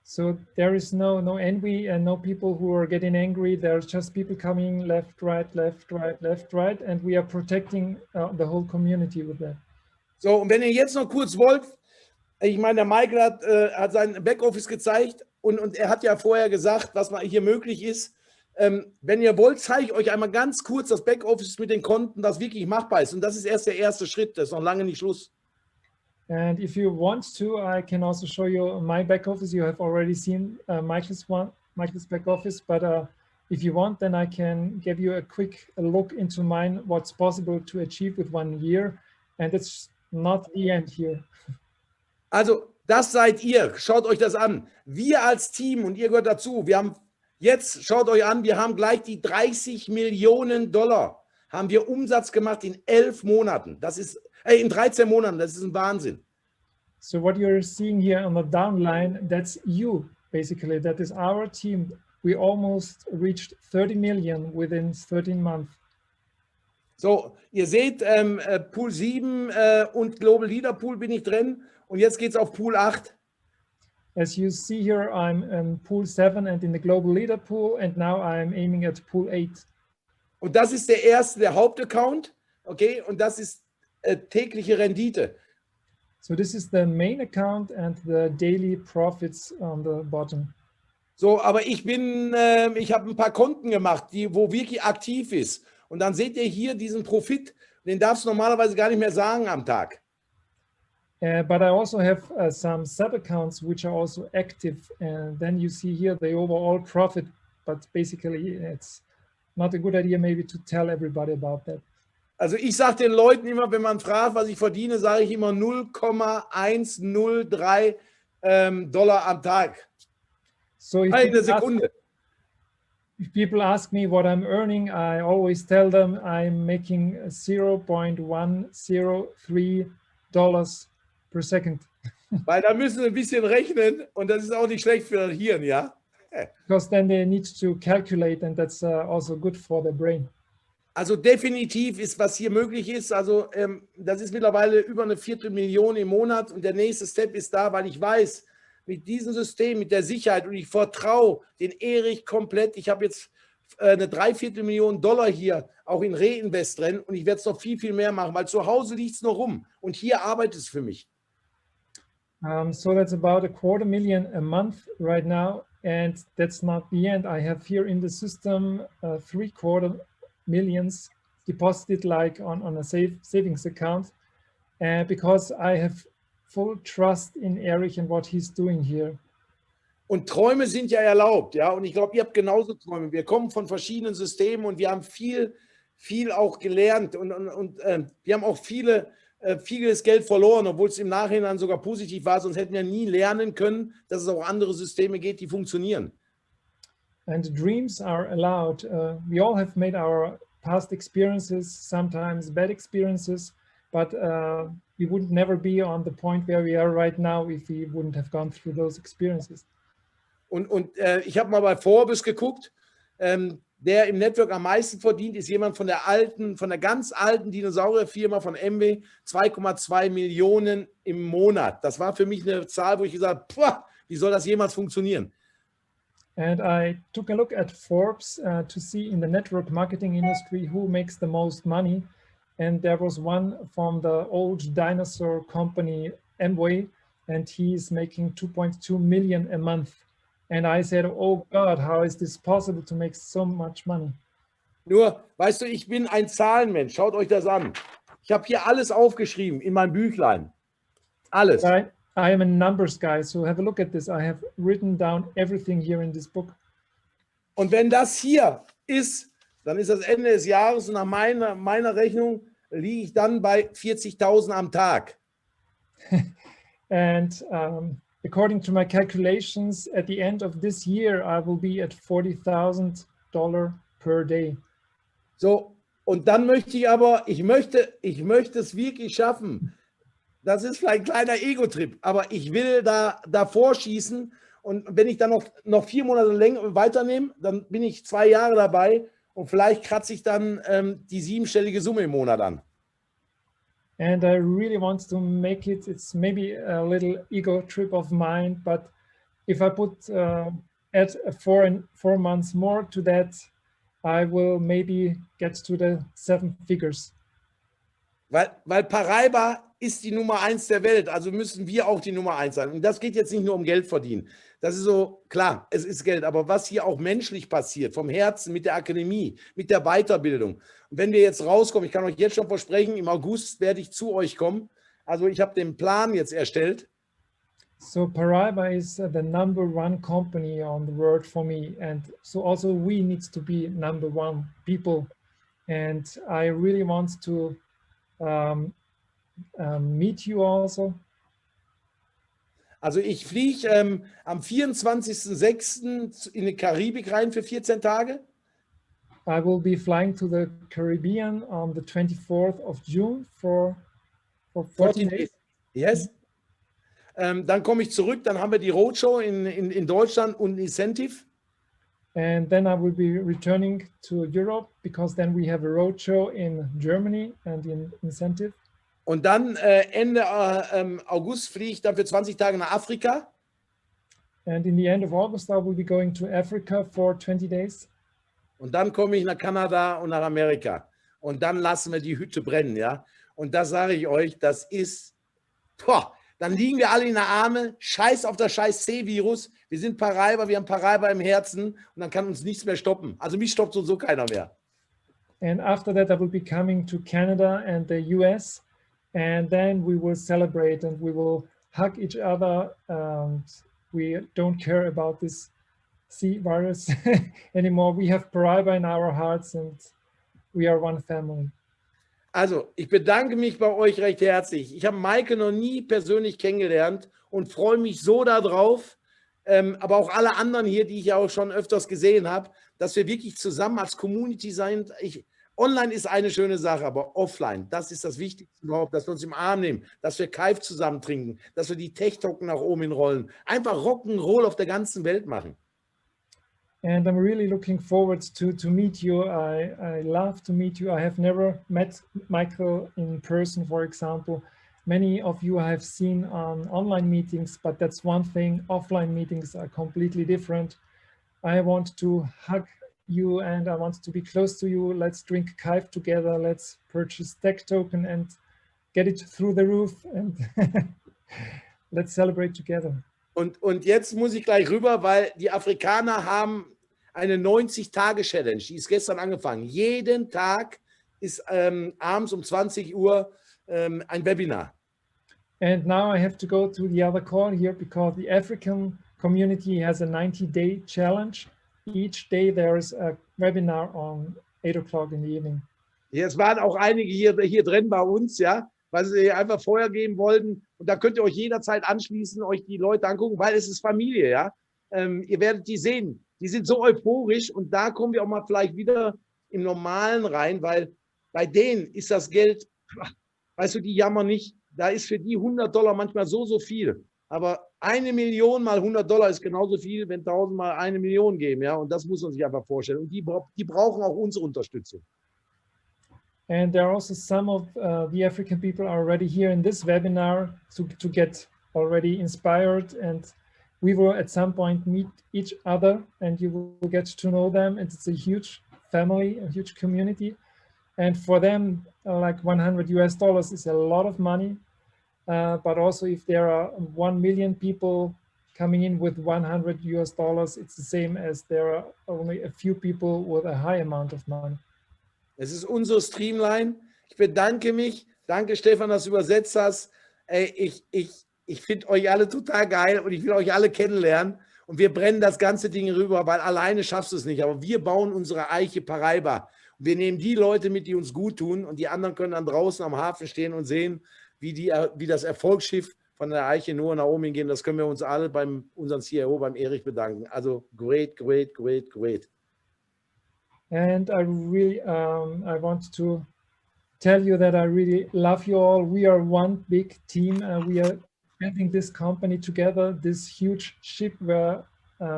So there is no envy and no people who are getting angry. There's just people coming left, right, and we are protecting the whole community with that. So, und wenn ihr jetzt noch kurz wollt, ich meine, der Michael hat sein Backoffice gezeigt und er hat ja vorher gesagt, was hier möglich ist. Wenn ihr wollt, zeige ich euch einmal ganz kurz das Backoffice mit den Konten, das wirklich machbar ist. Und das ist erst der erste Schritt, das ist noch lange nicht Schluss. And if you want to, I can also show you my back office. You have already seen Michael's back office, but if you want, then I can give you a quick look into mine, what's possible to achieve with 1 year. And it's not the end here. Also, das seid ihr. Schaut euch das an. Wir als Team, und ihr gehört dazu, wir haben jetzt, schaut euch an, wir haben gleich die $30 Millionen haben wir Umsatz gemacht in 11 Monaten. Das ist, in 13 Monaten, das ist ein Wahnsinn. So what you're seeing here on the downline, that's you, basically. That is our team. We almost reached 30 million within 13 months. So, ihr seht, Pool 7 und Global Leader Pool bin ich drin. Und jetzt geht es auf Pool 8. As you see here, I'm in Pool 7 and in the Global Leader Pool, and now I'm aiming at Pool 8. Und das ist der erste, der Hauptaccount. Okay, und das ist tägliche Rendite. So this is the main account and the daily profits on the bottom. So, aber ich habe ein paar Konten gemacht, wo wirklich aktiv ist. Und dann seht ihr hier diesen Profit, den darfst du normalerweise gar nicht mehr sagen am Tag. But I also have some sub-accounts which are also active. And then you see here the overall profit, but basically it's not a good idea maybe to tell everybody about that. Also ich sage den Leuten immer, wenn man fragt, was ich verdiene, sage ich immer 0,103 Dollar am Tag. So if Eine Sekunde. if people ask me what I'm earning, I always tell them I'm making $0.103 per second. Weil da müssen wir ein bisschen rechnen und das ist auch nicht schlecht für das Hirn, ja? Because then they need to calculate, and that's also good for the brain. Also definitiv ist, was hier möglich ist, also das ist mittlerweile über eine Viertelmillion im Monat und der nächste Step ist da, weil ich weiß, mit diesem System, mit der Sicherheit und ich vertraue den Erich komplett. Ich habe jetzt eine $750.000 hier auch in Reinvest drin und ich werde es noch viel, viel mehr machen, weil zu Hause liegt es noch rum und hier arbeitet es für mich. So that's about $250,000 a month right now, and that's not the end. I have here in the system $750,000 deposited like on a savings account, because I have full trust in Erich and what he's doing here. Und Träume sind ja erlaubt, ja. Und ich glaube, ihr habt genauso Träume. Wir kommen von verschiedenen Systemen und wir haben viel auch gelernt und wir haben auch vieles Geld verloren, obwohl es im Nachhinein sogar positiv war. Sonst hätten wir nie lernen können, dass es auch andere Systeme gibt, die funktionieren. And dreams are allowed. We all have made our past experiences, sometimes bad experiences, but we would never be on the point where we are right now if we wouldn't have gone through those experiences. Und ich habe mal bei Forbes geguckt, der im Network am meisten verdient, ist jemand von der ganz alten Dinosaurierfirma von MW, 2,2 Millionen im Monat. Das war für mich eine Zahl, wo ich gesagt habe, wie soll das jemals funktionieren? And I took a look at Forbes to see in the network marketing industry who makes the most money. And there was one from the old dinosaur company, Amway, and he's making 2.2 million a month. And I said, oh God, how is this possible to make so much money? Nur, weißt du, ich bin ein Zahlenmensch. Schaut euch das an. Ich habe hier alles aufgeschrieben in meinem Büchlein. Alles. I am a numbers guy, so have a look at this. I have written down everything here in this book. Und wenn das hier ist, dann ist das Ende des Jahres und nach meiner Rechnung liege ich dann bei 40.000 am Tag. And according to my calculations, at the end of this year, I will be at $40,000 per day. So, und dann möchte ich möchte es wirklich schaffen. Das ist vielleicht ein kleiner Ego-Trip, aber ich will davor schießen und wenn ich dann noch 4 Monate länger weiternehme, dann bin ich 2 Jahre dabei und vielleicht kratze ich dann die 7-stellige Summe im Monat an. And I really want to make it, it's maybe a little ego trip of mine, but if I put add 4 months more to that, I will maybe get to the 7 figures. Weil Paraiba ist die Nummer 1 der Welt, also müssen wir auch die Nummer 1 sein. Und das geht jetzt nicht nur um Geld verdienen. Das ist so, klar, es ist Geld, aber was hier auch menschlich passiert, vom Herzen, mit der Akademie, mit der Weiterbildung. Und wenn wir jetzt rauskommen, ich kann euch jetzt schon versprechen, im August werde ich zu euch kommen. Also ich habe den Plan jetzt erstellt. So Paraiba is the #1 company on the world for me. And so also we need to be #1 people. And I really want to meet you also. Also ich fliege am 24.06. in die Karibik rein für 14 Tage. I will be flying to the Caribbean on the 24th of June for 14 days. Yes. Dann komme ich zurück, dann haben wir die Roadshow in Deutschland und ein Incentive. And then I will be returning to Europe because then we have a roadshow in Germany and in incentive. Und dann Ende August fliege ich dann für 20 Tage nach Afrika. And in the end of August, I will be going to Africa for 20 days. Und dann komme ich nach Kanada und nach Amerika. Und dann lassen wir die Hütte brennen, ja. Und das sage ich euch, das ist, dann liegen wir alle in den Arme, scheiß auf das scheiß C-Virus. Wir sind Paraiba, wir haben Paraiba im Herzen und dann kann uns nichts mehr stoppen. Also mich stoppt so keiner mehr. And after that, I will be coming to Canada and the US. And then we will celebrate and we will hug each other. And we don't care about this C virus anymore. We have Paraiba in our hearts and we are one family. Also, ich bedanke mich bei euch recht herzlich. Ich habe Maike noch nie persönlich kennengelernt und freue mich so darauf, aber auch alle anderen hier, die ich ja auch schon öfters gesehen habe, dass wir wirklich zusammen als Community sein. Online ist eine schöne Sache, aber offline, das ist das Wichtigste überhaupt, dass wir uns im Arm nehmen, dass wir Kaif zusammen trinken, dass wir die Tech-Token nach oben hinrollen, einfach Rock'n'Roll auf der ganzen Welt machen. And I'm really looking forward to meet you. I love to meet you. I have never met Michael in person, for example. Many of you I have seen on online meetings, but that's one thing. Offline meetings are completely different. I want to hug you and I want to be close to you. Let's drink Kaif together. Let's purchase tech token and get it through the roof and let's celebrate together. Und jetzt muss ich gleich rüber, weil die Afrikaner haben eine 90-Tage-Challenge. Die ist gestern angefangen. Jeden Tag ist abends um 20 Uhr ein Webinar. And now I have to go to the other call here because the African community has a 90-day challenge. Each day there is a webinar on 8 o'clock in the evening. Es waren auch einige hier drin bei uns, ja, weil sie einfach Feuer geben wollten. Und da könnt ihr euch jederzeit anschließen, euch die Leute angucken, weil es ist Familie, ja. Ihr werdet die sehen. Die sind so euphorisch und da kommen wir auch mal vielleicht wieder im Normalen rein, weil bei denen ist das Geld, weißt du, die jammern nicht. Da ist für die $100 manchmal so viel. Aber 1 Million mal $100 ist genauso viel, wenn 1000 mal 1 Million geben, ja. Und das muss man sich einfach vorstellen. Und die brauchen auch unsere Unterstützung. And there are also some of the African people are already here in this webinar to get already inspired, and we will at some point meet each other and you will get to know them. It's a huge family, a huge community. And for them, like $100 is a lot of money. But also if there are 1 million people coming in with $100, it's the same as there are only a few people with a high amount of money. Es ist unsere Streamline. Ich bedanke mich. Danke, Stefan, dass du übersetzt hast. Ich finde euch alle total geil und ich will euch alle kennenlernen. Und wir brennen das ganze Ding rüber, weil alleine schaffst du es nicht. Aber wir bauen unsere Eiche Paraiba. Und wir nehmen die Leute mit, die uns gut tun. Und die anderen können dann draußen am Hafen stehen und sehen, wie das Erfolgsschiff von der Eiche nur nach oben gehen. Das können wir uns alle bei unserem CIO, beim Erich, bedanken. Also great, great, great, great. And I really, I want to tell you that I really love you all. We are one big team. We are building this company together, this huge ship where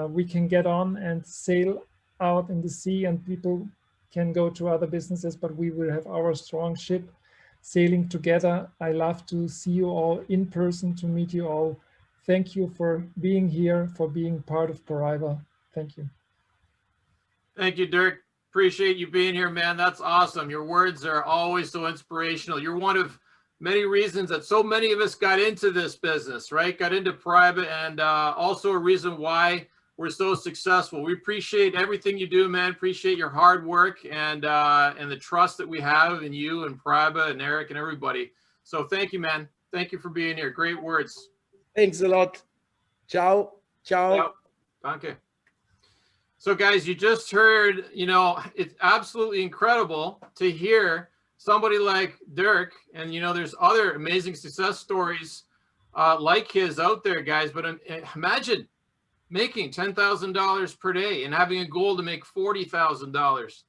we can get on and sail out in the sea and people can go to other businesses, but we will have our strong ship sailing together. I love to see you all in person, to meet you all. Thank you for being here, for being part of Paraiba. Thank you. Thank you, Dirk. Appreciate you being here, man. That's awesome. Your words are always so inspirational. You're one of many reasons that so many of us got into this business, right? Got into Paraiba, and also a reason why we're so successful. We appreciate everything you do, man. Appreciate your hard work and the trust that we have in you and Paraiba and Eric and everybody. So thank you, man. Thank you for being here. Great words. Thanks a lot. Ciao. Ciao. Yep. Danke. So guys, you just heard, you know, it's absolutely incredible to hear somebody like Dirk, and you know, there's other amazing success stories like his out there, guys, but imagine making $10,000 per day and having a goal to make $40,000.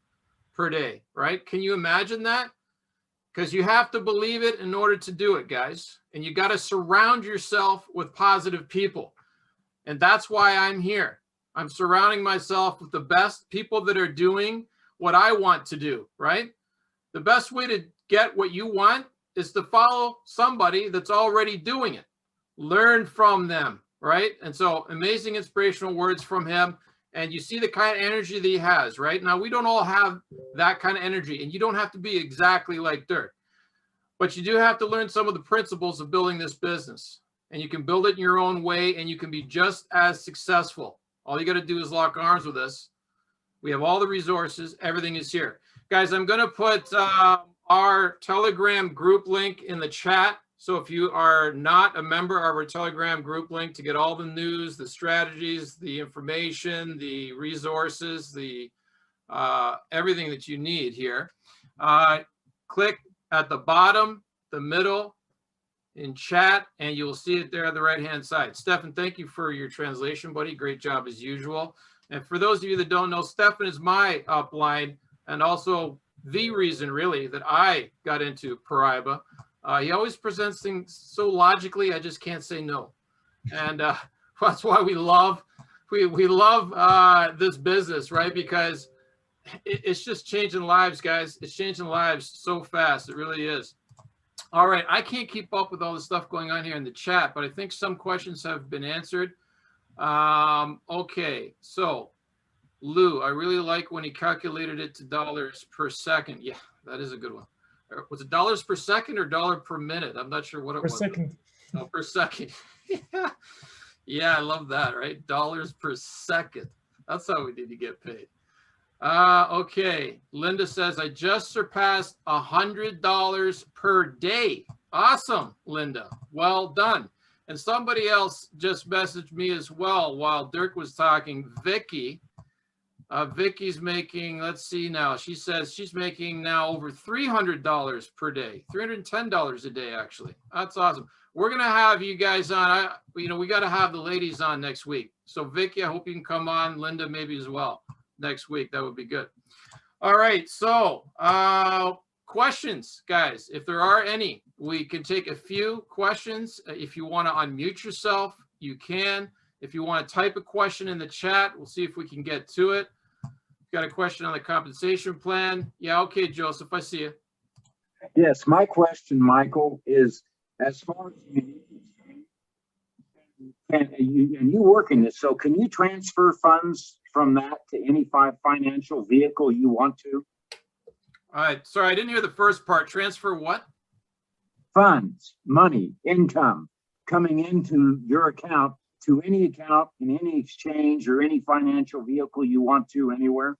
per day, right? Can you imagine that? Because you have to believe it in order to do it, guys. And you got to surround yourself with positive people. And that's why I'm here. I'm surrounding myself with the best people that are doing what I want to do, right? The best way to get what you want is to follow somebody that's already doing it. Learn from them, right? And so amazing inspirational words from him. And you see the kind of energy that he has, right? Now, we don't all have that kind of energy, and you don't have to be exactly like Dirk, but you do have to learn some of the principles of building this business, and you can build it in your own way, and you can be just as successful. All you got to do is lock arms with us. We have all the resources. Everything is here. Guys, I'm going to put our Telegram group link in the chat. So if you are not a member of our Telegram group link to get all the news, the strategies, the information, the resources, the everything that you need here, click at the bottom, the middle, in chat, and you'll see it there on the right-hand side. Stefan, thank you for your translation, buddy. Great job as usual. And for those of you that don't know, Stefan is my upline and also the reason, really, that I got into Paraiba. He always presents things so logically, I just can't say no. And that's why we love this business, right? Because it's just changing lives, guys. It's changing lives so fast. It really is. All right. I can't keep up with all the stuff going on here in the chat, but I think some questions have been answered. Okay. So, Lou, I really like when he calculated it to dollars per second. Yeah, that is a good one. Was it dollars per second or dollar per minute? I'm not sure what it was. Per second. Oh, per second. Yeah. Yeah, I love that, right? Dollars per second. That's how we need to get paid. Okay. Linda says, I just surpassed $100 per day. Awesome, Linda. Well done. And somebody else just messaged me as well while Dirk was talking. Vicky. Vicky's making, let's see now, she says she's making now over $300 per day, $310 a day, actually. That's awesome. We're going to have you guys on. We got to have the ladies on next week. So Vicky, I hope you can come on. Linda, maybe as well next week. That would be good. All right. So questions, guys, if there are any, we can take a few questions. If you want to unmute yourself, you can. If you want to type a question in the chat, we'll see if we can get to it. Got a question on the compensation plan? Yeah, okay, Joseph, I see you. Yes, my question, Michael, is as far as you work in this, so can you transfer funds from that to any financial vehicle you want to? All right, sorry, I didn't hear the first part. Transfer what? Funds, money, income coming into your account to any account in any exchange or any financial vehicle you want to anywhere?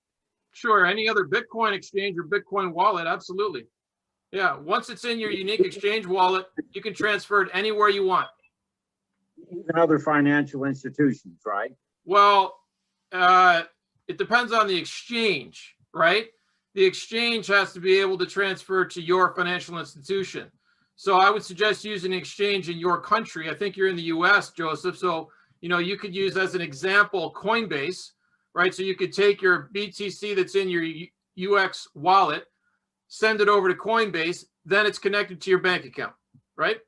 Sure, any other Bitcoin exchange or Bitcoin wallet, absolutely. Yeah, once it's in your unique exchange wallet, you can transfer it anywhere you want. Even other financial institutions, right? Well, it depends on the exchange, right? The exchange has to be able to transfer to your financial institution. So I would suggest using an exchange in your country. I think you're in the US, Joseph. So, you could use as an example, Coinbase, right? So you could take your BTC that's in your UX wallet, send it over to Coinbase, then it's connected to your bank account, right?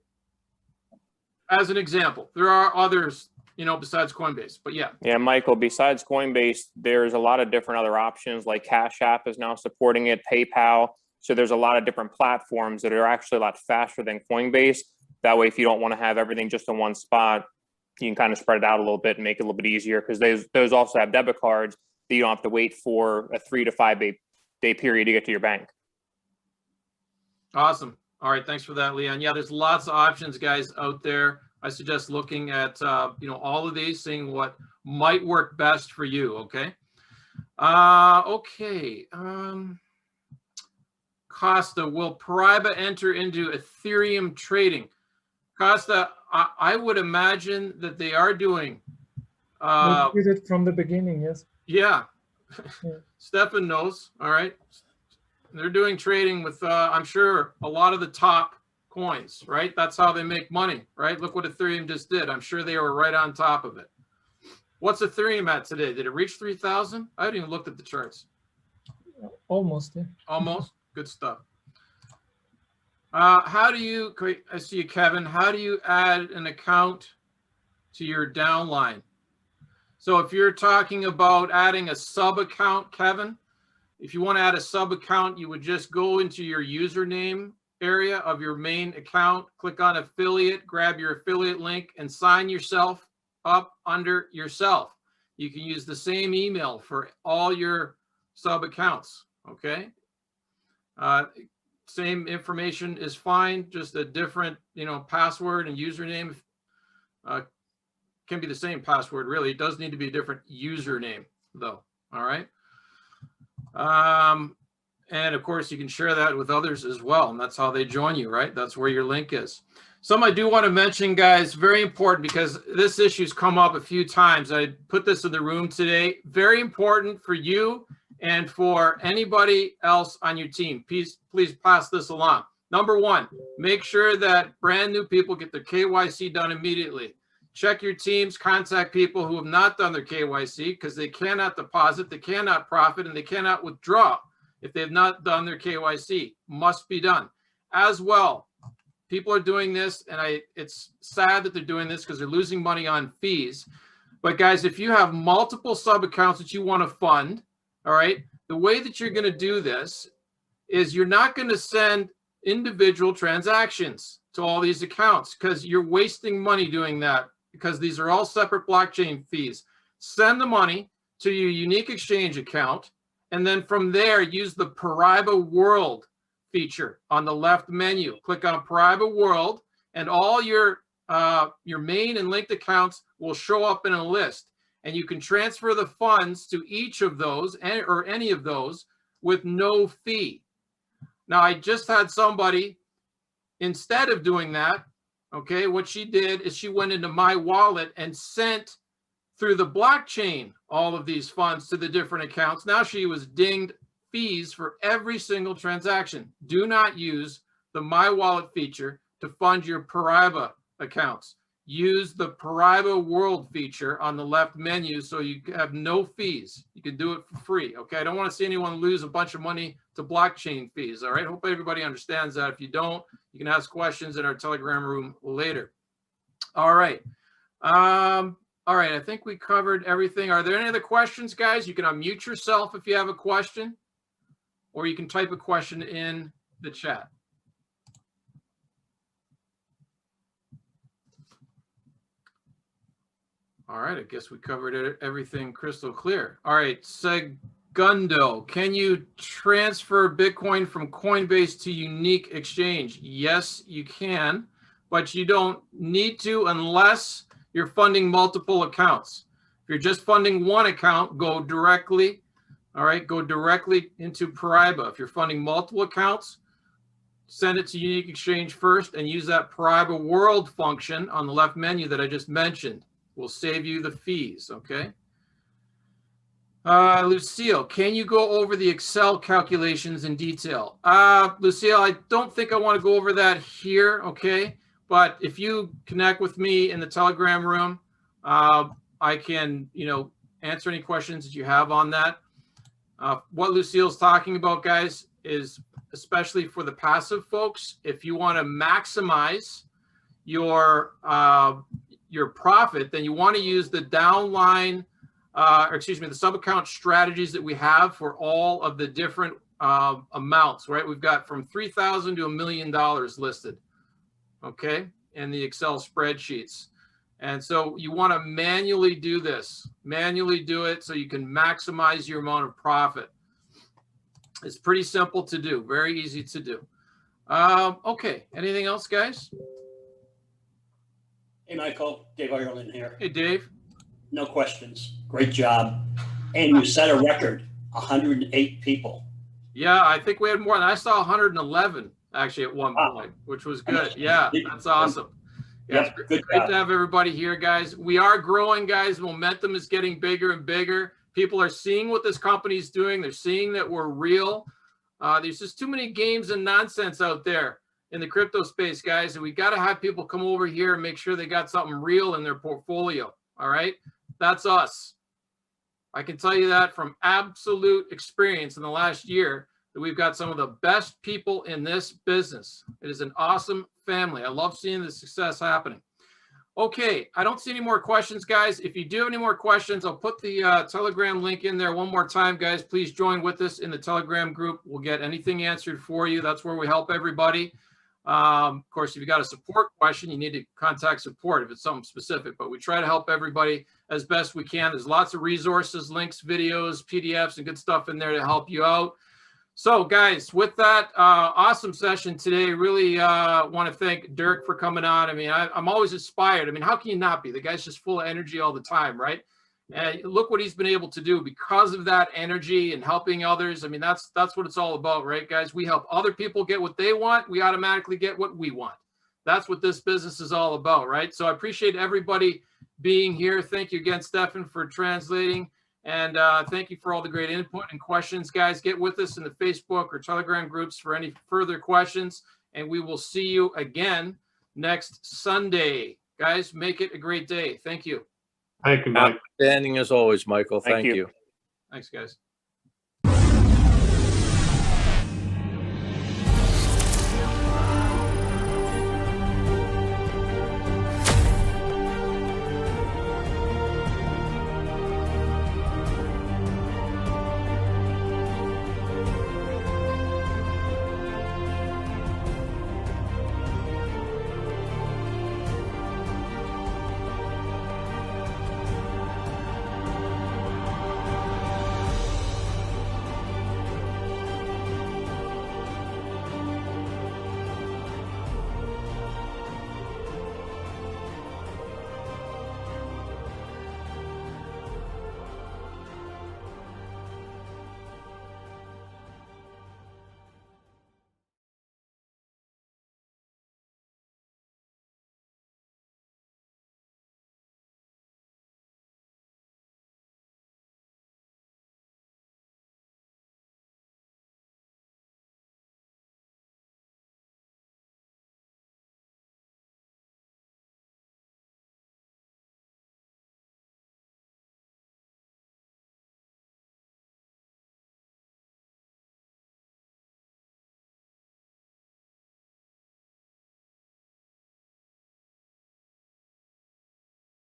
As an example. There are others, besides Coinbase, but yeah. Yeah, Michael, besides Coinbase, there's a lot of different other options, like Cash App is now supporting it, PayPal. So there's a lot of different platforms that are actually a lot faster than Coinbase. That way, if you don't want to have everything just in one spot, you can kind of spread it out a little bit and make it a little bit easier, because those also have debit cards that you don't have to wait for a 3 to 5 day period to get to your bank. Awesome. All right. Thanks for that, Leon. Yeah, there's lots of options, guys, out there. I suggest looking at, all of these, seeing what might work best for you. Okay. Okay. Costa, will Paraiba enter into Ethereum trading? Costa, I would imagine that they are doing. They did it from the beginning, yes. Yeah. Yeah. Stefan knows. All right. They're doing trading with, I'm sure, a lot of the top coins, right? That's how they make money, right? Look what Ethereum just did. I'm sure they were right on top of it. What's Ethereum at today? Did it reach 3,000? I haven't even looked at the charts. Almost, yeah. Almost. Good stuff. How do you, I see you, Kevin, how do you add an account to your downline? So if you're talking about adding a sub account, Kevin, if you want to add a sub account, you would just go into your username area of your main account, click on affiliate, grab your affiliate link, and sign yourself up under yourself. You can use the same email for all your sub accounts, okay? Same information is fine, just a different, password and username. Can be the same password, really. It does need to be a different username, though, all right? And of course, you can share that with others as well, and that's how they join you, right? That's where your link is. Some I do want to mention, guys, very important, because this issue's come up a few times. I put this in the room today. Very important for you and for anybody else on your team. Please pass this along. Number one, make sure that brand new people get their KYC done immediately. Check your teams, contact people who have not done their KYC, because they cannot deposit, they cannot profit, and they cannot withdraw if they have not done their KYC. Must be done. As well, people are doing this, and it's sad that they're doing this because they're losing money on fees. But guys, if you have multiple sub accounts that you want to fund, all right, the way that you're going to do this is you're not going to send individual transactions to all these accounts, because you're wasting money doing that, because these are all separate blockchain fees. Send the money to your unique exchange account, and then from there, use the Paraiba World feature on the left menu. Click on Paraiba World, and all your main and linked accounts will show up in a list. And you can transfer the funds to each of those, or any of those, with no fee. Now, I just had somebody, instead of doing that, okay, what she did is she went into my wallet and sent through the blockchain all of these funds to the different accounts. Now she was dinged fees for every single transaction. Do not use the My Wallet feature to fund your Paraiba accounts. Use the Paraiba World feature on the left menu so you have no fees. You can do it for free, okay? I don't want to see anyone lose a bunch of money to blockchain fees, all right? Hope everybody understands that. If you don't, you can ask questions in our Telegram room later. All right. All right, I think we covered everything. Are there any other questions, guys? You can unmute yourself if you have a question, or you can type a question in the chat. All right, I guess we covered everything crystal clear. All right, Segundo, can you transfer Bitcoin from Coinbase to Unique Exchange? Yes, you can, but you don't need to unless you're funding multiple accounts. If you're just funding one account, go directly, all right, go directly into Paraiba. If you're funding multiple accounts, send it to Unique Exchange first and use that Paraiba World function on the left menu that I just mentioned. Will save you the fees, okay? Lucille, can you go over the Excel calculations in detail? Lucille, I don't think I want to go over that here, okay? But if you connect with me in the Telegram room, I can, answer any questions that you have on that. What Lucille's talking about, guys, is especially for the passive folks, if you want to maximize your profit, then you want to use the downline, the sub-account strategies that we have for all of the different amounts, right? We've got from $3,000 to $1 million listed, okay, in the Excel spreadsheets. And so you want to manually do this, manually do it so you can maximize your amount of profit. It's pretty simple to do, very easy to do. Okay, anything else, guys? Hey, Michael, Dave Ireland here. Hey, Dave. No questions. Great job. And you set a record, 108 people. Yeah, I think we had more. I saw 111 actually at one point, which was good. Yeah, that's awesome. Yeah, Yep, it's great to have everybody here, guys. We are growing, guys. Momentum is getting bigger and bigger. People are seeing what this company is doing. They're seeing that we're real. There's just too many games and nonsense out there in the crypto space, guys. And we got to have people come over here and make sure they got something real in their portfolio. All right. That's us. I can tell you that from absolute experience in the last year, that we've got some of the best people in this business. It is an awesome family. I love seeing the success happening. Okay, I don't see any more questions, guys. If you do have any more questions, I'll put the Telegram link in there one more time, guys. Please join with us in the Telegram group. We'll get anything answered for you. That's where we help everybody. Of course, if you got a support question, you need to contact support if it's something specific, but we try to help everybody as best we can. There's lots of resources, links, videos, PDFs, and good stuff in there to help you out. So guys, with that awesome session today, really want to thank Dirk for coming on. I mean, I'm always inspired. I mean, how can you not be? The guy's just full of energy all the time, right? And look what he's been able to do because of that energy and helping others. I mean, that's what it's all about, right, guys? We help other people get what they want. We automatically get what we want. That's what this business is all about, right? So I appreciate everybody being here. Thank you again, Stefan, for translating. And thank you for all the great input and questions, guys. Get with us in the Facebook or Telegram groups for any further questions. And we will see you again next Sunday. Guys, make it a great day. Thank you. Thank you, Mike. Outstanding as always, Michael. Thank Thank you. you. Thanks, guys.